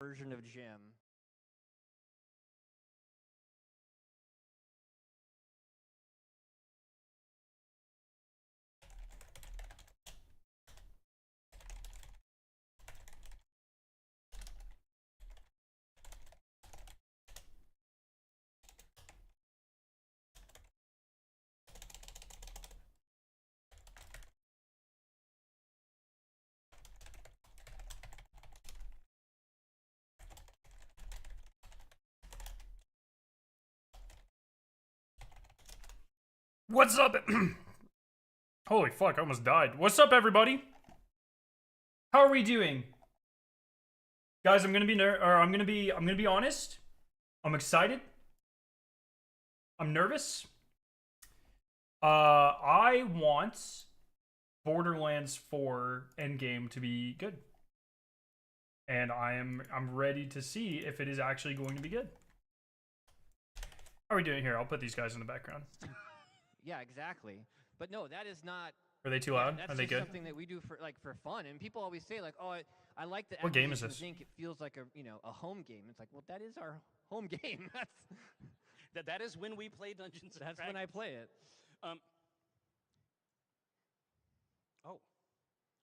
version of Jim. What's up? Holy fuck, I almost died. What's up, everybody? How are we doing? Guys, I'm gonna be honest. I'm excited. I'm nervous. I want Borderlands 4 Endgame to be good. And I'm ready to see if it is actually going to be good. How are we doing here? I'll put these guys in the background. Yeah, exactly. But no, that is not. Are they too loud? That's Are they just good? something that we do for fun. And people always say like, "Oh, I like the." What game is this? Inc. It feels like a home game. It's like, well, that is our home game. That is when we play Dungeons and Dragons. That's when I play it. Oh,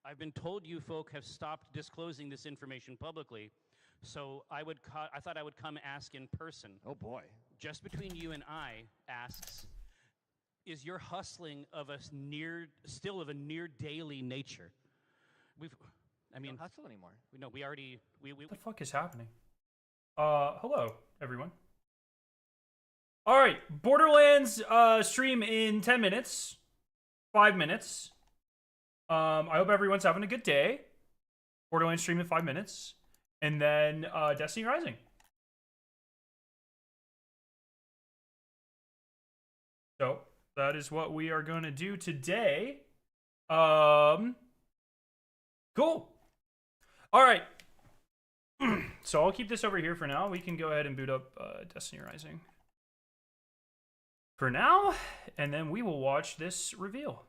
I've been told you folk have stopped disclosing this information publicly, so I thought I would come ask in person. Oh boy. Just between you and I, asks, is your hustling of a near daily nature? We don't hustle anymore. We already. What the fuck is happening? Hello, everyone. All right, Borderlands stream in 10 minutes, 5 minutes. I hope everyone's having a good day. Borderlands stream in 5 minutes, and then Destiny Rising. So that is what we are going to do today. Cool. All right. So I'll keep this over here for now. We can go ahead and boot up Destiny Rising for now, and then we will watch this reveal.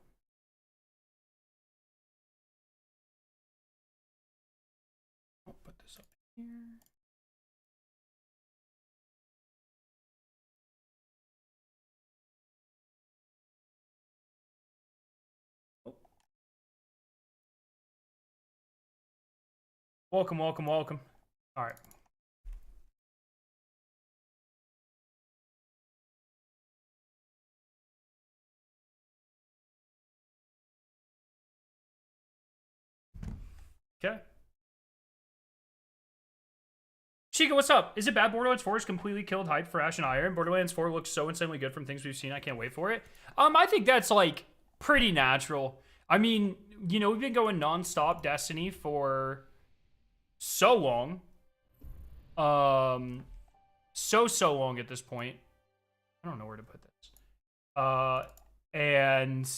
I'll put this up here. Welcome, welcome, welcome. All right. Okay. Chica, what's up? Is it bad Borderlands 4 has completely killed hype for Ash and Iron? Borderlands 4 looks so insanely good from things we've seen. I can't wait for it. I think that's like pretty natural. I mean, you know, we've been going non-stop Destiny for so long. So long at this point. I don't know where to put this. And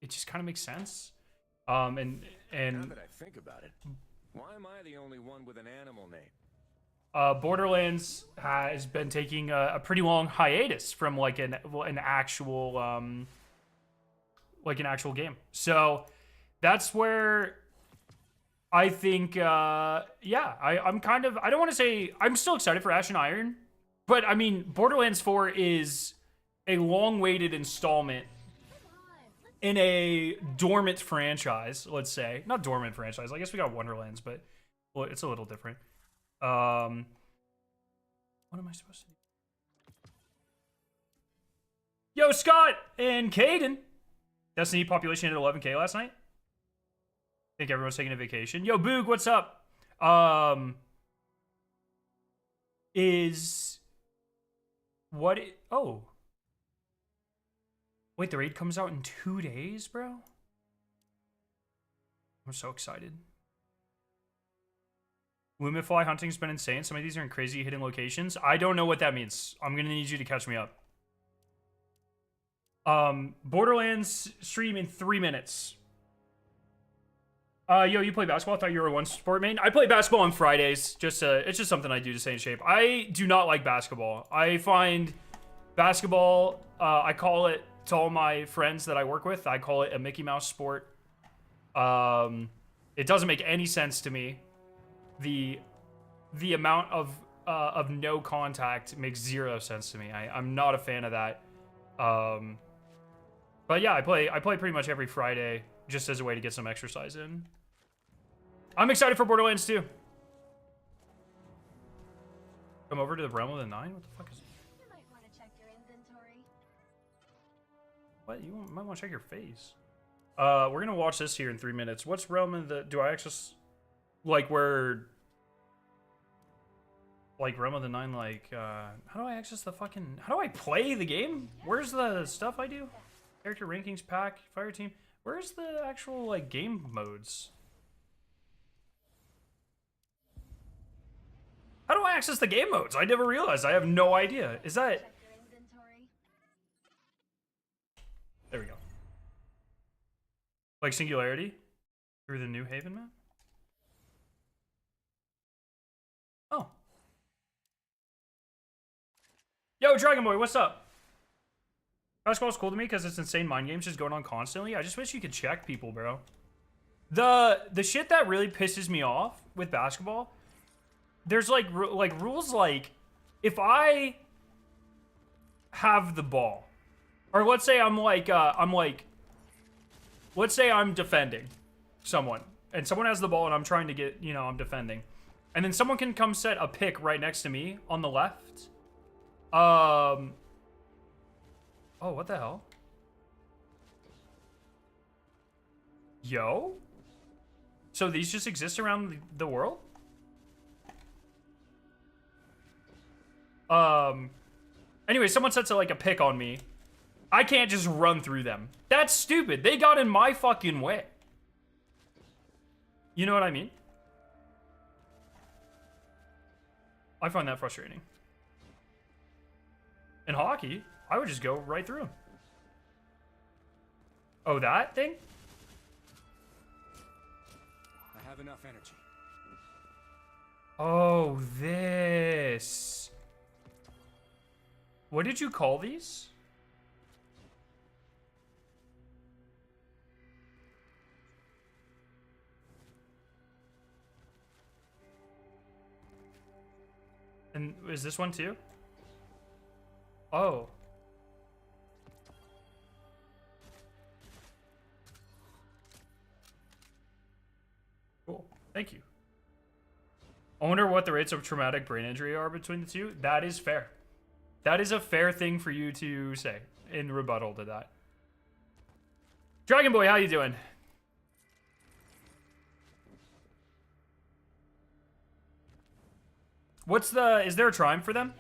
it just kind of makes sense. And now that I think about it, why am I the only one with an animal name? Borderlands has been taking a pretty long hiatus from like an actual game. So that's where I think, I'm kind of, I don't want to say, I'm still excited for Ash and Iron, but I mean, Borderlands 4 is a long-awaited installment in a dormant franchise, let's say. Not dormant franchise, I guess we got Wonderlands, but well, it's a little different. What am I supposed to do? Yo, Scott and Caden. Destiny population hit 11K last night. I think everyone's taking a vacation. Yo, Boog, what's up? Oh. Wait, the raid comes out in 2 days, bro? I'm so excited. Lumifly hunting's been insane. Some of these are in crazy hidden locations. I don't know what that means. I'm gonna need you to catch me up. Borderlands stream in 3 minutes. Yo, you play basketball? I thought you were a one sport main. I play basketball on Fridays. It's just something I do to stay in shape. I do not like basketball. I find basketball, I call it, to all my friends that I work with, I call it a Mickey Mouse sport. It doesn't make any sense to me. The the amount of no contact makes zero sense to me. I'm not a fan of that. But yeah, I play pretty much every Friday just as a way to get some exercise in. I'm excited for Borderlands 2. Come over to the Realm of the Nine? What the fuck is... You might want to check your inventory. What? You might want to check your face. We're going to watch this here in 3 minutes. What's Realm of the... Do I access... Like, where... Like, Realm of the Nine, like, how do I access the fucking... How do I play the game? Where's the stuff I do? Character rankings, pack, fire team. Where's the actual, like, game modes? How do I access the game modes? I never realized. I have no idea. Is that... Check your inventory. There we go. Like Singularity? Through the New Haven map? Oh. Yo, Dragon Boy, what's up? Basketball's cool to me because it's insane mind games just going on constantly. I just wish you could check people, bro. The shit that really pisses me off with basketball, there's like rules like, if I have the ball, or let's say let's say I'm defending someone, and someone has the ball and I'm trying to get, I'm defending, and then someone can come set a pick right next to me on the left. Oh, what the hell? Yo? So these just exist around the world? Anyway, someone sets like a pick on me. I can't just run through them. That's stupid. They got in my fucking way. You know what I mean? I find that frustrating. In hockey, I would just go right through them. Oh, that thing? I have enough energy. Oh, this. What did you call these? And is this one too? Oh. Cool. Thank you. I wonder what the rates of traumatic brain injury are between the two. That is fair. That is a fair thing for you to say in rebuttal to that. Dragon Boy, how you doing? Is there a time for them?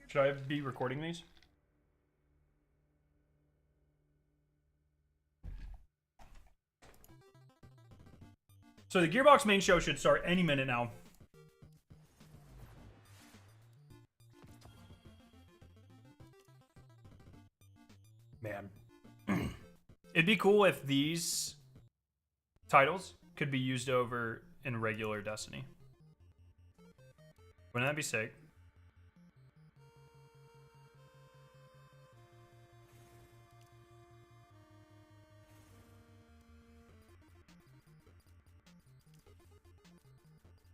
Should I be recording these? So the Gearbox main show should start any minute now. Man. It'd be cool if these titles could be used over in regular Destiny. Wouldn't that be sick?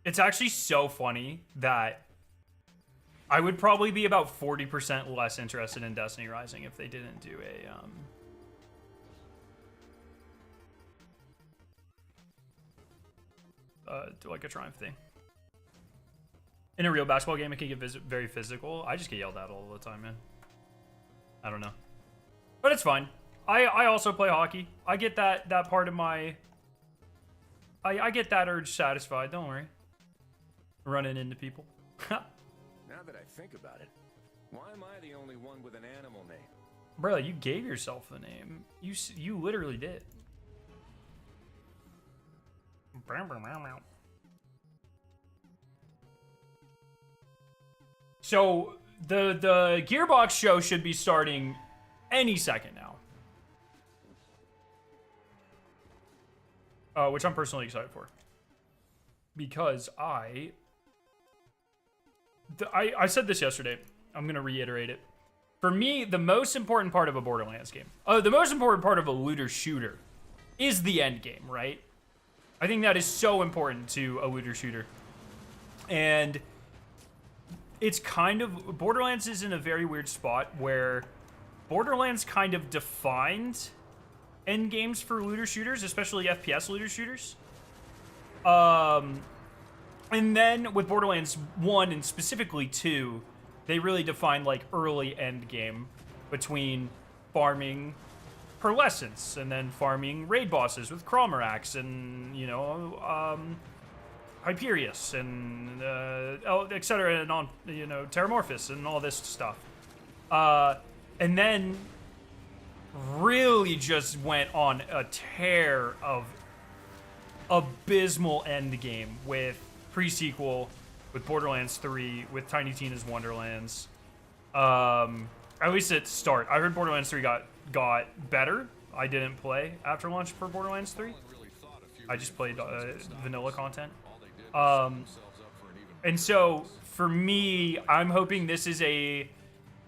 It's actually so funny that I would probably be about 40% less interested in Destiny Rising if they didn't do like a Triumph thing. In a real basketball game, it can get very physical. I just get yelled at all the time, man. I don't know. But it's fine. I also play hockey. I get that part of my... I get that urge satisfied, don't worry. Running into people. Now that I think about it, why am I the only one with an animal name? Bro, you gave yourself a name. You literally did. So the Gearbox show should be starting any second now. Which I'm personally excited for. Because I said this yesterday. I'm going to reiterate it. For me, the most important part of a Borderlands game, the most important part of a looter shooter is the end game, right? I think that is so important to a looter shooter. And it's kind of... Borderlands is in a very weird spot where Borderlands kind of defined end games for looter shooters, especially FPS looter shooters. And then with Borderlands 1 and specifically 2, they really defined like early end game between farming pearlescence and then farming raid bosses with Cromerax and, you know, Hyperius and etc. and on, you know, Terramorphous and all this stuff. And then really just went on a tear of abysmal endgame with pre-sequel, with Borderlands 3, with Tiny Tina's Wonderlands. At least at start. I heard Borderlands 3 got better. I didn't play after launch for Borderlands 3. I just played vanilla content. And so, for me, I'm hoping this is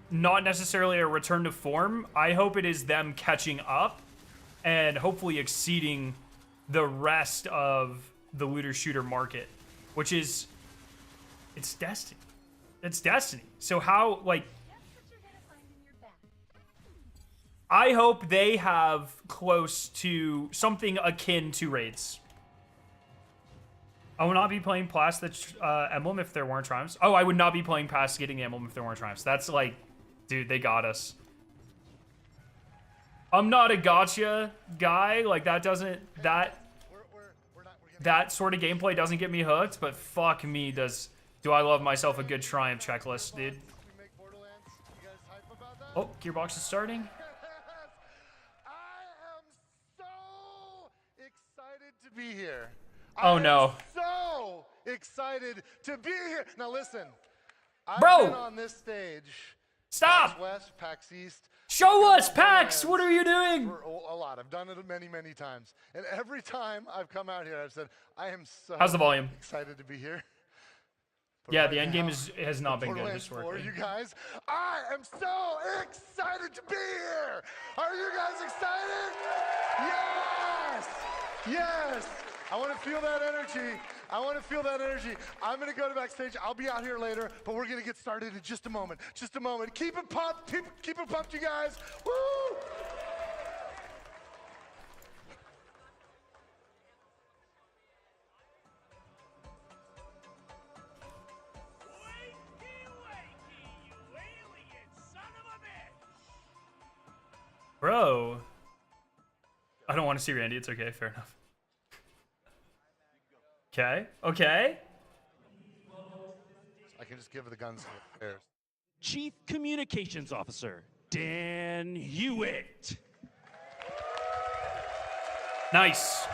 not necessarily a return to form. I hope it is them catching up and hopefully exceeding the rest of the looter shooter market, which is, it's Destiny. It's Destiny. So how, like, I hope they have close to something akin to raids. I would not be playing past the emblem if there weren't triumphs. Oh, I would not be playing past getting the emblem if there weren't triumphs. That's like, dude, they got us. I'm not a gotcha guy. Like, that doesn't, that sort of gameplay doesn't get me hooked, but fuck me, do I love myself a good triumph checklist, dude. Oh, Gearbox is starting. To be here. Oh no. So excited to be here. Now listen. I've Bro. been on this stage. Stop. PAX West, PAX East. Show us, PAX. What are you doing? For a lot. I've done it many, many times. And every time I've come out here, I've said, I am so How's the volume? excited to be here. But Yeah, right the end game now, has not been good Borderlands 4, historically. you guys, I am so excited to be here. Are you guys excited? Yes. Yes. I want to feel that energy. I want to feel that energy. I'm going to go to backstage. I'll be out here later, but we're going to get started in just a moment. Just a moment. Keep it pumped. Keep it pumped, you guys. Woo! Bro. I don't want to see Randy. It's okay. Fair enough. Okay. Okay. I can just give her the guns. There. Chief Communications Officer, Dan Hewitt. Nice.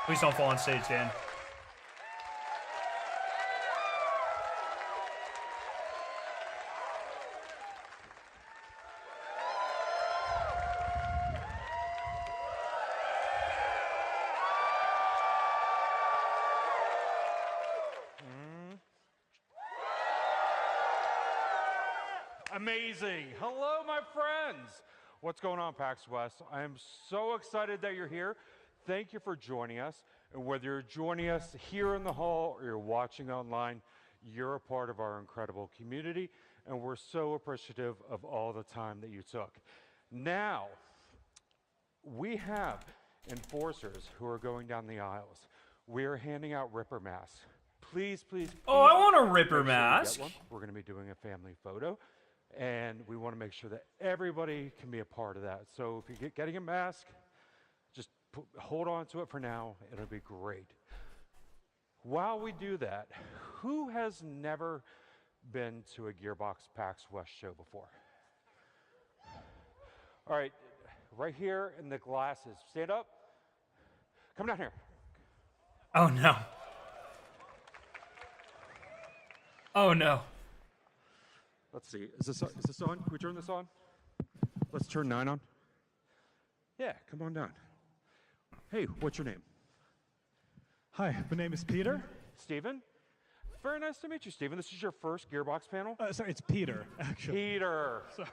Please don't fall on stage, Dan. Amazing. Hello, my friends. What's going on, PAX West? I am so excited that you're here. Thank you for joining us. And whether you're joining us here in the hall or you're watching online, you're a part of our incredible community, and we're so appreciative of all the time that you took. Now, we have enforcers who are going down the aisles. We are handing out Ripper masks. Please, please, please. Oh, I want a Ripper make sure you get mask. one. We're going to be doing a family photo, and we want to make sure that everybody can be a part of that. So if you're getting a mask, just hold on to it for now. It'll be great. While we do that, who has never been to a Gearbox PAX West show before? All right, right here in the glasses. Stand up. Come down here. Oh no. Oh no. Let's see. Is this on? Can we turn this on? Let's turn 9 on. Yeah, come on down. Hey, what's your name? Hi, my name is Peter. Steven? very nice to meet you, Steven. This is your first Gearbox panel? Sorry, it's Peter, actually. Peter. Sorry.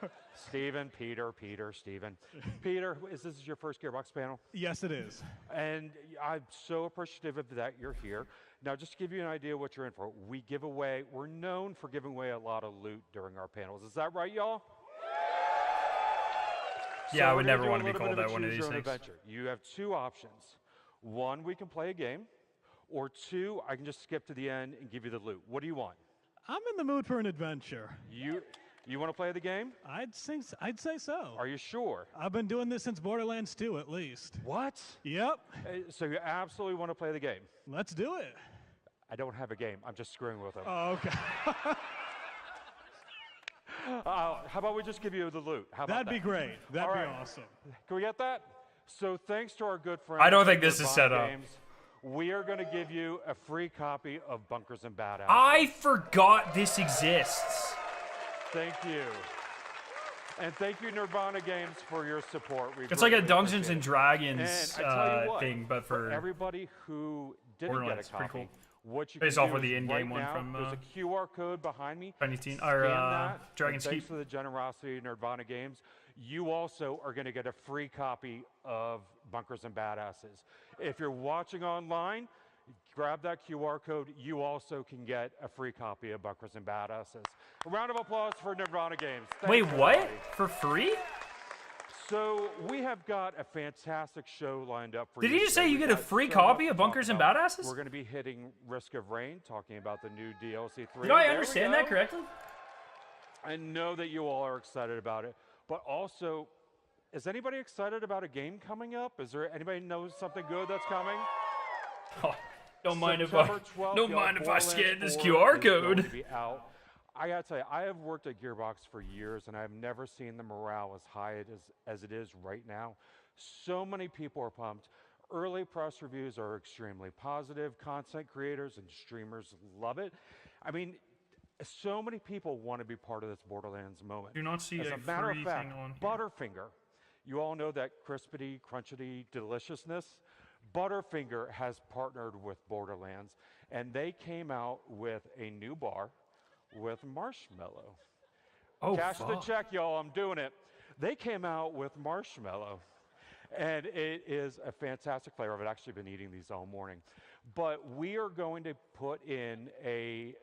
Steven, Peter, Steven. Peter, is this your first Gearbox panel? Yes, it is. And I'm so appreciative of that you're here. Now, just to give you an idea what you're in for, we're known for giving away a lot of loot during our panels. Is that right, y'all? Yeah, I we're would gonna never do a want to be little called bit that one of these choose your own things. adventure. You have two options. One, we can play a game, or two, I can just skip to the end and give you the loot. What do you want? I'm in the mood for an adventure. You want to play the game? I'd say so. Are you sure? I've been doing this since Borderlands 2, at least. What? Yep. So you absolutely want to play the game? Let's do it. I don't have a game. I'm just screwing with them. Oh, okay. How about we just give you the loot? How about That'd be great. That'd All be right. awesome. Can we get that? So thanks to our good friends. I don't think at this is Gearbox set up. Games, we are going to give you a free copy of Bunkers and Badasses. I forgot this exists. Thank you. And thank you, Nirvana Games, for your support. We It's like a greatly Dungeons and appreciate it. Dragons And I tell you what, thing, but for everybody who didn't Borderlands. get a Pretty copy, cool. what you Based can off do of the is in-game right one now, from, there's a QR code behind me. Tiny Teen, Scan or that, Dragon's and thanks Keep. for the generosity of Nirvana Games. You also are going to get a free copy of Bunkers and Badasses. If you're watching online, grab that QR code. You also can get a free copy of Bunkers and Badasses. A round of applause for Nirvana Games. Thanks, Wait, what? everybody. For free? So we have got a fantastic show lined up for Did you. you just today. say you We've get a got free so copy much of to talk Bunkers and about. Badasses? We're going to be hitting Risk of Rain, talking about the new DLC 3. Did I There we understand that go. correctly? I know that you all are excited about it, but also, is anybody excited about a game coming up? Is there anybody knows something good that's coming? Oh, don't mind September if 12th, don't y'all, mind if I Borderlands scan this 4 QR is going code. to be out. I gotta tell you, I have worked at Gearbox for years, and I've never seen the morale as high as it is right now. So many people are pumped. Early press reviews are extremely positive. Content creators and streamers love it. I mean, so many people want to be part of this Borderlands moment. Do not see As a a matter of free fact, thing on here. Butterfinger, you all know that crispity, crunchity deliciousness. Butterfinger has partnered with Borderlands, and they came out with a new bar with marshmallow. Oh, Cash the fuck. check, y'all. I'm doing it. They came out with marshmallow, and it is a fantastic flavor. I've actually been eating these all morning. But we are going to put in a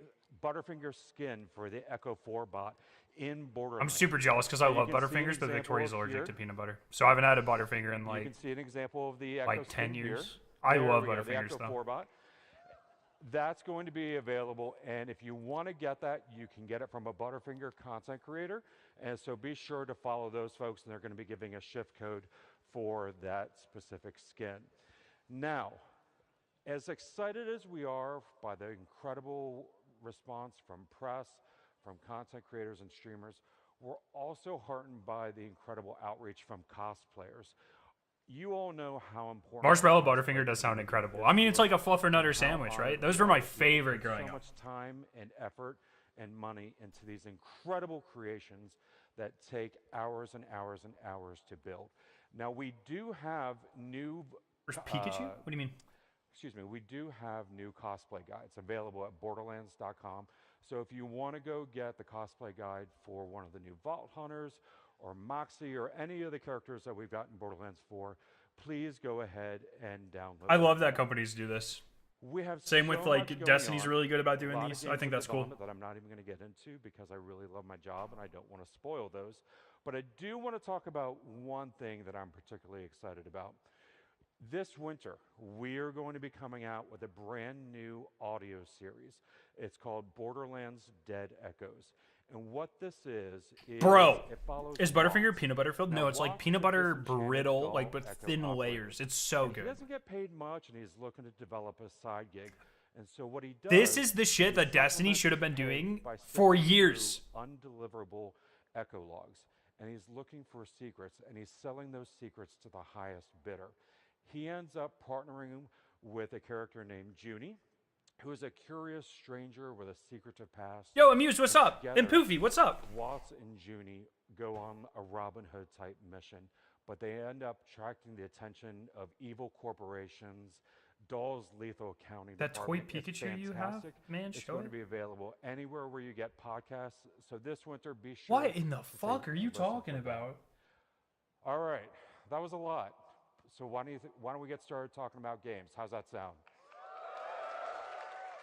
Butterfinger skin for the Echo 4 bot in Borderlands. I'm super jealous because I You love can see an Butterfingers, but example Victoria's of allergic here. to peanut butter. So I haven't had a Butterfinger in You like can see an example of the Echo like 10 skin here. years. I There love we go, the Butterfingers Echo though. 4 bot. That's going to be available, and if you want to get that, you can get it from a Butterfinger content creator. And so be sure to follow those folks, and they're going to be giving a shift code for that specific skin. Now, as excited as we are by the incredible response from press, from content creators and streamers, we're also heartened by the incredible outreach from cosplayers. You all know how important Marshmallow cosplay Butterfinger does sound is incredible. to I mean, it's this like a fluffernutter how sandwich, right? honored Those we were my are to favorite put growing so up. much time and effort and money into these incredible creations that take hours and hours and hours to build. Now we do have new. Where's Pikachu? What do you mean? Excuse me. We do have new cosplay guides available at Borderlands.com. So if you want to go get the cosplay guide for one of the new Vault Hunters or Moxie or any of the characters that we've got in Borderlands 4, please go ahead and download. I them. love that companies do this. We have Same so with much like going Destiny's on. really good about A doing lot of these. I games think in that's cool. development that I'm not even going to get into because I really love my job and I don't want to spoil those. But I do want to talk about one thing that I'm particularly excited about. This winter, we are going to be coming out with a brand new audio series. It's called Borderlands Dead Echoes. And what this is Bro, it follows is Butterfinger Watts. peanut butter filled? Now, No, it's like Watts peanut is a butter disenchanted brittle, dog like with echo thin operator. layers. It's so And he good. doesn't get paid much, and he's looking to develop a side gig. And so what he does This is the shit is that Destiny supplements should have been his pay doing by for sifting years. through undeliverable echo logs, and he's looking for secrets, and he's selling those secrets to the highest bidder. He ends up partnering with a character named Junie, who is a curious stranger with a secretive past. Yo, Amused, what's And up? And together, Poofy, what's up? Watts and Junie go on a Robin Hood type mission, but they end up attracting the attention of evil corporations, Doll's Lethal Accounting That toy Department is Pikachu you have, fantastic. man, It's show going it. to be available anywhere where you get podcasts. So this winter, be sure. What in the to fuck take are a you listen talking for that. about? All right, that was a lot. So why don't we get started talking about games? How's that sound?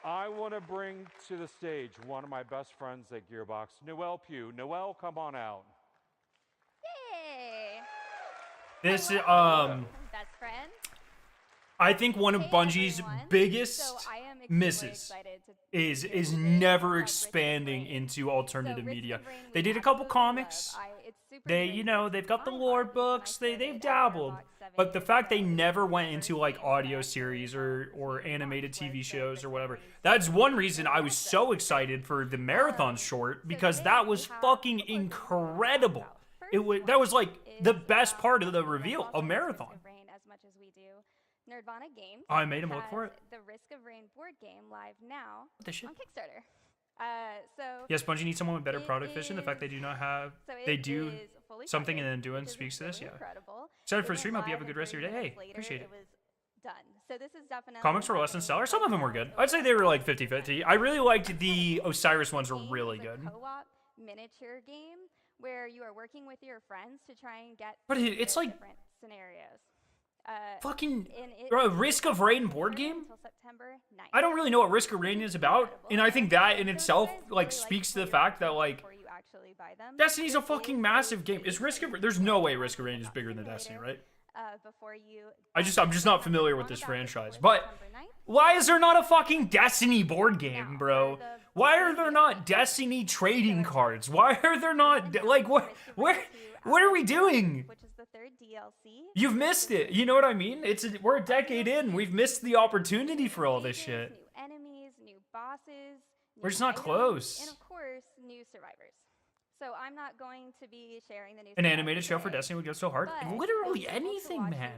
I want to bring to the stage one of my best friends at Gearbox, Noelle Pugh. Noelle, come on out. Yay! This Best friend. I think one of Hey, Bungie's everyone. biggest So I am extremely misses excited to is hear today never about Risk of expanding Rain. into alternative So Risk media. of Rain They we did a couple absolutely comics. love. It's super They, dear you to know, they've got the my lore heart because when I books. started They've at dabbled. Gearbox 7 But the years fact they ago, never the went into first like game that audio I series played or was animated the TV Risk shows or of whatever. Rain That's one series. reason I was so excited for the marathon short So because today that we was have fucking a couple of things we wanna talk incredible. about. It was that was like First the one best is, part of the since reveal, I've a also played marathon. Risk of Rain as much as we do. Nerdvana Games I made him look has for it. the Risk of Rain board game live now What the shit? on Kickstarter. So Yes, Bungie needs someone with better it product vision. The fact they do not have, so they it do is fully something and funded, then doing which is speaks to this. really Yeah. incredible. Excited It for the went stream. Hope you have a live good rest of and your day. 30 Hey, minutes appreciate later, it. It was done. So this is definitely Comics were less than stellar. Some of them were good. I'd say they were like 50-50. I really liked the Osiris ones were really good. Co-op miniature game where you are working with your friends to try and get But through it's the like different scenarios. fucking And it bro, is Risk of Rain board game? until September 9th. I don't really know what Risk of Rain is about, and I think that in So if you itself guys like really speaks to play the your fact that games like before you actually buy them, Destiny's a this fucking is massive a game. Is really Risk of great There's no way game Risk of Rain is about bigger than Destiny, simulator, right? Before you I'm just not familiar with learn this about it franchise. before But September 9th. why is there not a fucking Destiny board game, Now, bro? for the Why are board there game, not Destiny trading cards? Why are there not like what are we doing? Which is the third DLC. You've missed it. You know what I mean? We're a decade in. We've missed the opportunity for all this shit. New enemies, new bosses. We're new just not items, close. And of course, new survivors. So I'm not going to be sharing the new. An survivors animated show for today, Destiny would go so hard. but Literally you'll be able to anything, watch man.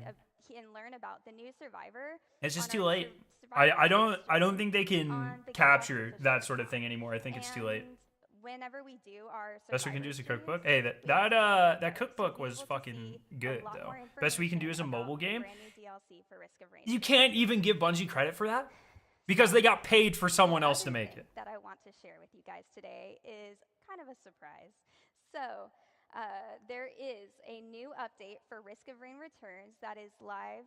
and learn about the new survivor. It's just on too our late. Survivor I don't think they can on the Gearbox capture official that sort of channel. thing anymore. I think it's too late. And whenever we do our Best we can do is a Survivor cookbook. series, Hey, we that expect cookbook to be was able to fucking see a good lot though. more Best we can do is a information mobile about the game. brand new DLC for Risk of Rain You 2. can't even give Bungie credit for that because they got paid for someone else to Other make thing it. that I want to share with you guys today is kind of a surprise. So, there is a new update for Risk of Rain Returns that is live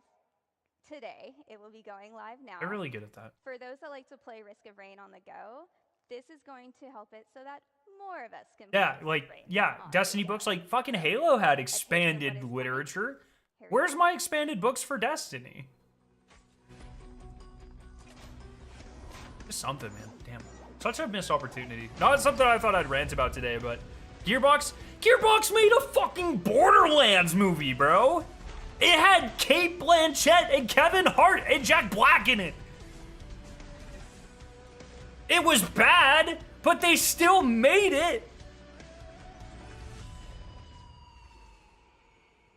today. It will be going live now. They're really good at that. For those that like to play Risk of Rain on the go, this is going to help it so that more of us can play Yeah, Risk of like Rain yeah, on Destiny the go. books like fucking Halo had what expanded is coming. literature. Here we Where's go. my expanded books for Destiny? Just something, man. Damn. Such a missed opportunity. Not something I thought I'd rant about today, but Gearbox made a fucking Borderlands movie, bro. It had Kate Blanchett and Kevin Hart and Jack Black in it. It was bad, but they still made it.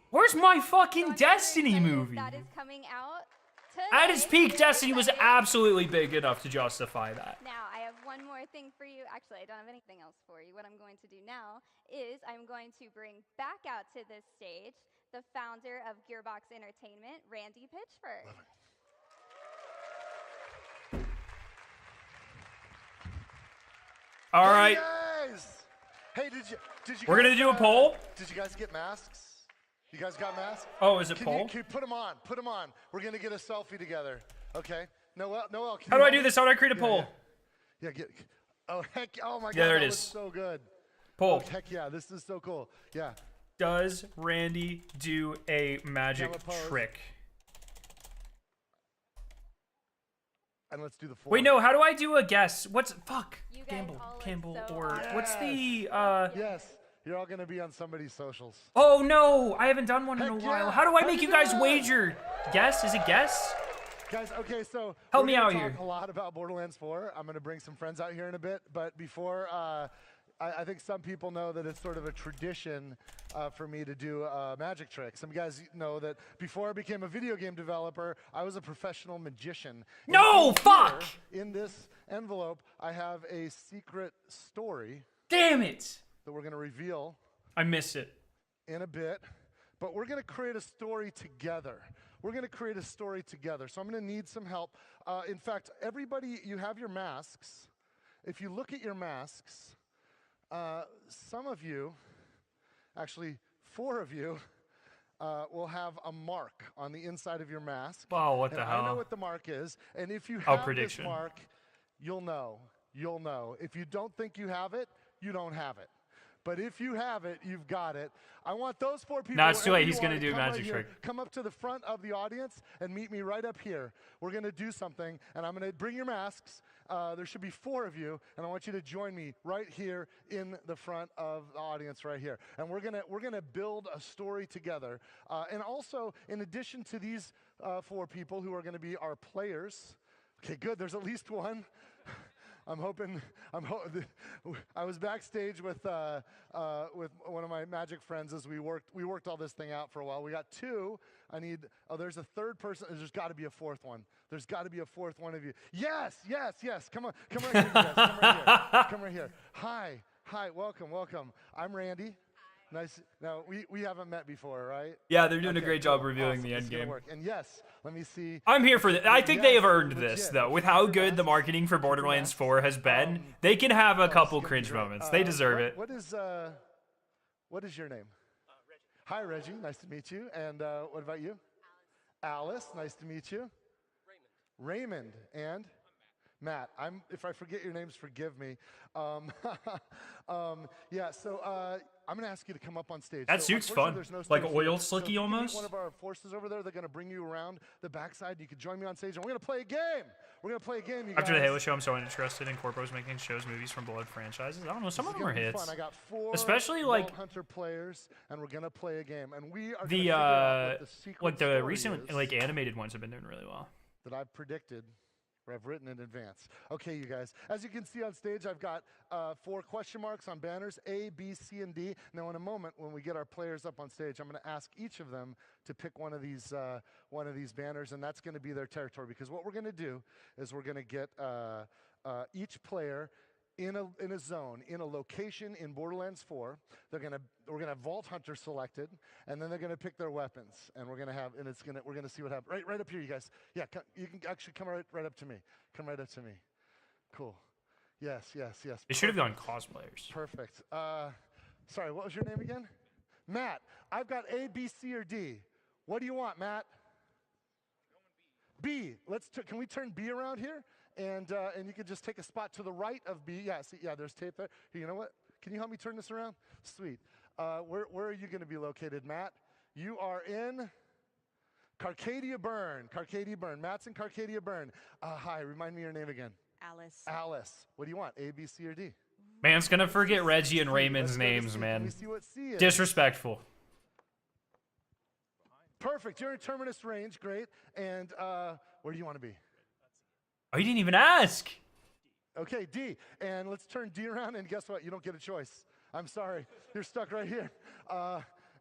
Where's my fucking So I'm super Destiny excited movie? That is coming out At its today. peak, Super Destiny was excited. absolutely big enough to justify that. Now, I have one more thing for you. Actually, I don't have anything else for you. What I'm going to do now is I'm going to bring back out to this stage the founder of Gearbox Entertainment, Randy Pitchford. All right, Hey guys! Hey, did you we're gonna guys, do a poll. Did you guys get masks? You guys got masks? Oh, is it Can poll? you put them on? Put them on. We're gonna get a selfie together. Okay. Noel, can How you do I help do me? this? How do I create a poll? Yeah, get. Oh heck! Oh my God! Yeah, there it that is. was so good. Poll. Oh, heck yeah! This is so cool. Yeah. Does Randy do a magic Gamma pose. trick? And let's do the four. Wait, no. How do I do a guess? What's fuck? You guys Campbell, all look so or awesome. what's the Yes, you're all gonna be on somebody's socials. Oh no, I haven't done one in a Heck while. yeah. How do I How make do you you guys do it? wager? Guess? Is it guess? Guys, okay, so Help we're me gonna out talk here. a lot about Borderlands 4. I'm gonna bring some friends out here in a bit, but before, I think some people know that it's sort of a tradition for me to do a magic trick. Some guys know that before I became a video game developer, I was a professional magician. And No, in fuck! here, in this envelope, I have a secret story Damn it! that we're gonna reveal I missed it. in a bit, but we're gonna create a story together. we're gonna create a story together. So I'm gonna need some help. In fact, everybody, you have your masks. If you look at your masks, some of you, actually 4 of you, will have a mark on the inside of your mask. Wow, what the hell? I know what the mark is, and if you Oh, have prediction. this mark, you'll know. You'll know. If you don't think you have it, you don't have it. But if you have it, you've got it. I want those 4 people. No, it's too wherever late. He's you gonna are, do a come magic right here. trick. Come up to the front of the audience and meet me right up here. We're gonna do something, and I'm gonna bring your masks. There should be 4 of you, and I want you to join me right here in the front of the audience right here. And we're gonna build a story together. And also, in addition to these 4 people who are gonna be our players, okay, good. There's at least one. I was backstage with one of my Magic friends as we worked all this thing out for a while. We got 2. There's a 3rd person. There's got to be a 4th one. There's got to be a 4th one of you. Yes. Come on, come right here, you guys. Come right here. Come right here. Hi. Welcome. I'm Randy. Nice. Now we haven't met before, right? Yeah, they're doing a Okay, great job cool. revealing Awesome. the It's end gonna game. work. And yes, let me see. I'm here for this. I think they have earned this, legit. though. With how good the marketing for Borderlands 4 has been, they can have a couple It's gonna be cringe great. moments. They deserve it. What is your name? Reggie. Hi, Reggie. Nice to meet you. And what about you? Alice. Nice to meet you. Raymond. And Matt. If I forget your names, forgive me. Yeah. So I'm gonna ask you to come up on stage. That So suit's unfortunately, fun. there's no Like stage oil here. So if slicky you meet almost. One of our forces over there. They're gonna bring you around the backside. You can join me on stage, and we're gonna play a game. You After the guys. Halo show, I'm so interested in corpos making shows, movies from beloved franchises. I don't know, some This of is them are gonna be hits. fun. I got 4 Especially, Vault like, Hunter players, and we're gonna play a game. And we are gonna The figure out what the secret like the story recent is like animated ones have been doing really well. that I've predicted or I've written in advance. Okay, you guys. As you can see on stage, I've got 4 question marks on banners: A, B, C, and D. Now, in a moment, when we get our players up on stage, I'm going to ask each of them to pick one of these banners, and that's going to be their territory. Because what we're going to do is we're going to get each player in a zone, in a location in Borderlands 4. We're gonna have Vault Hunter selected, and then they're gonna pick their weapons, and we're gonna see what happens. Right up here, you guys. Yeah, you can actually come right up to me. Come right up to me. Cool. Yes. They should have gone cosplayers. Perfect. Sorry, what was your name again? Matt. I've got A, B, C, or D. What do you want, Matt? B. Can we turn B around here? And you can just take a spot to the right of B. Yeah, see, there's tape there. Here, you know what? Can you help me turn this around? Sweet. Where are you going to be located, Matt? You are in Carcadia Burn. Matt's in Carcadia Burn. Hi, remind me your name again. Alice. What do you want, A, B, C, or D? Man's gonna forget Reggie and Raymond's Let's go to names, C. Can man. we see what C is? Disrespectful. Perfect. You're in Terminus range. Great. And where do you want to be? Oh, you didn't even ask. Okay, D. And let's turn D around, and guess what? You don't get a choice. I'm sorry. You're stuck right here.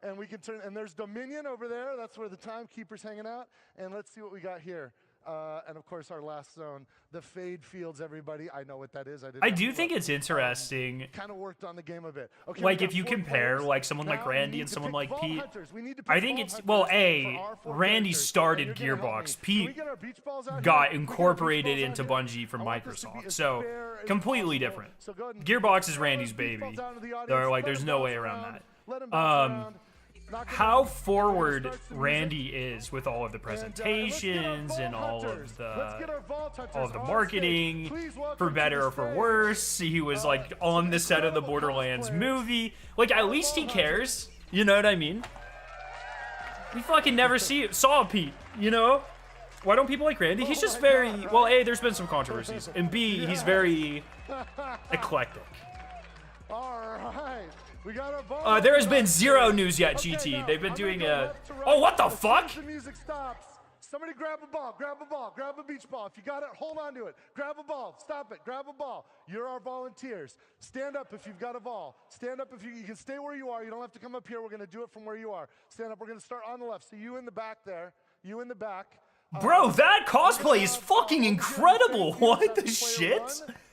And we can turn, and there's Dominion over there. That's where the timekeeper's hanging out. And let's see what we got here. And of course, our last zone, the Fade Fields, everybody. I know what that is. I do think it's interesting. Kind of worked on the game a bit. Okay, Like, we if got you 4 compare, players. like, someone like Now we Randy need and to someone pick like Vault Pete, Hunters. We need to I pick think Vault it's, Hunters well, for A, our 4 Randy characters. started And you're gonna help me. Gearbox. Can we Pete get our beach balls out got here? Can we get our beach incorporated balls out into here? Bungie from I want this to be Microsoft. as So, fair as completely possible. different. So go ahead and Gearbox is throw Randy's those beach balls baby. out into the audience. They're like, Let there's them no bounce way around that. Let them bounce around. Knock them How out. forward Starts the music. Randy is with all of the presentations and all of the on marketing, stage. Please welcome for to better the or for stage. worse. He was like on the set of the incredible Borderlands cosplayers. movie. Like, at least he cares. You know what I mean? We fucking never saw Pete, you know? Why don't people like Randy? He's just very, well, A, there's been some controversies, and B, he's very eclectic. All right. We got our ball. There has been zero news yet, GT. now, They've been I'm doing gonna go a, left to right. oh, what the As soon fuck? as the music stops. Somebody grab a ball, grab a beach ball. If you got it, hold on to it. Grab a ball, stop it, grab a ball. You're our volunteers. Stand up if you've got a ball. Stand up if you can stay where you are. You don't have to come up here. We're gonna do it from where you are. Stand up, we're gonna start on the left. So you in the back there, you in the back. Bro, that cosplay is fucking incredible. What the Player shit? 1,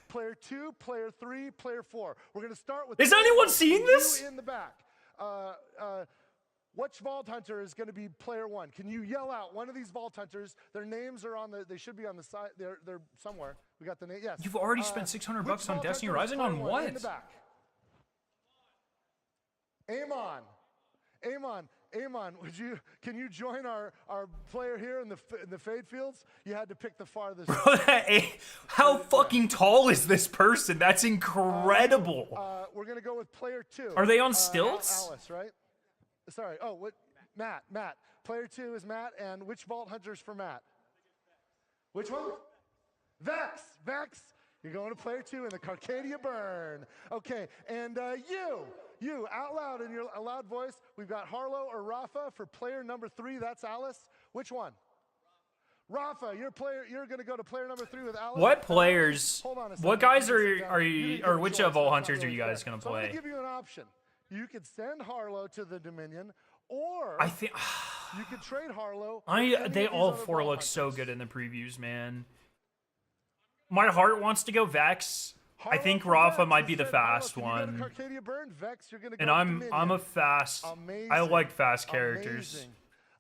player 2, player 3, player 4. We're gonna start with. Is player anyone 1. seeing You this? in the back. Which Vault Hunter is going to be player 1? Can you yell out one of these Vault Hunters? Their names are on the, they should be on the side. They're somewhere. We got the name. Yes. You've already spent $600 on Destiny Rising on what? In the back. Amon, can you join our player here in the fade fields? You had to pick the farthest. How fucking tall is this person? That's incredible. We're gonna go with player 2. Are they on stilts? Alice, right? Sorry. Oh, what? Matt. Player 2 is Matt, and which Vault Hunter's for Matt? Which one? Vex. You're going to player 2 in the Carcadia Burn. Okay, and you out loud in your loud voice. We've got Harlow or Rafa for player number 3. That's Alice. Which one? Rafa, you're going to go to player number 3 with Alice. What players? Hold on a second. What guys are you, or which of all hunters are you guys going to So I'm play? going to give you an option. You could send Harlow to the Dominion, or I think you could trade Harlow. they all 4 look so good in the previews, man. My heart wants to go Vex. I think Rafa might be the fast one. Vex, you're gonna go And I'm a fast. I like fast characters.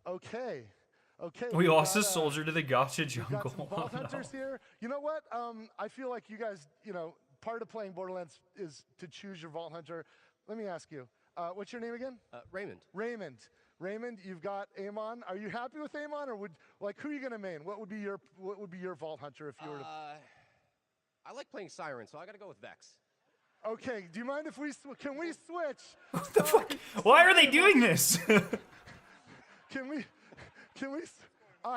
Okay. We also soldier to the gotcha We've got some jungle. Vault Oh, Hunters no. here. You know what? I feel like you guys, part of playing Borderlands is to choose your Vault Hunter. Let me ask you, what's your name again? Raymond. Raymond, you've got Amon. Are you happy with Amon, or who are you gonna main? What would be your Vault Hunter if you were to? I like playing Siren, so I gotta go with Vex. Okay. Do you mind if can we switch? What the fuck? Why are they doing this? Can we?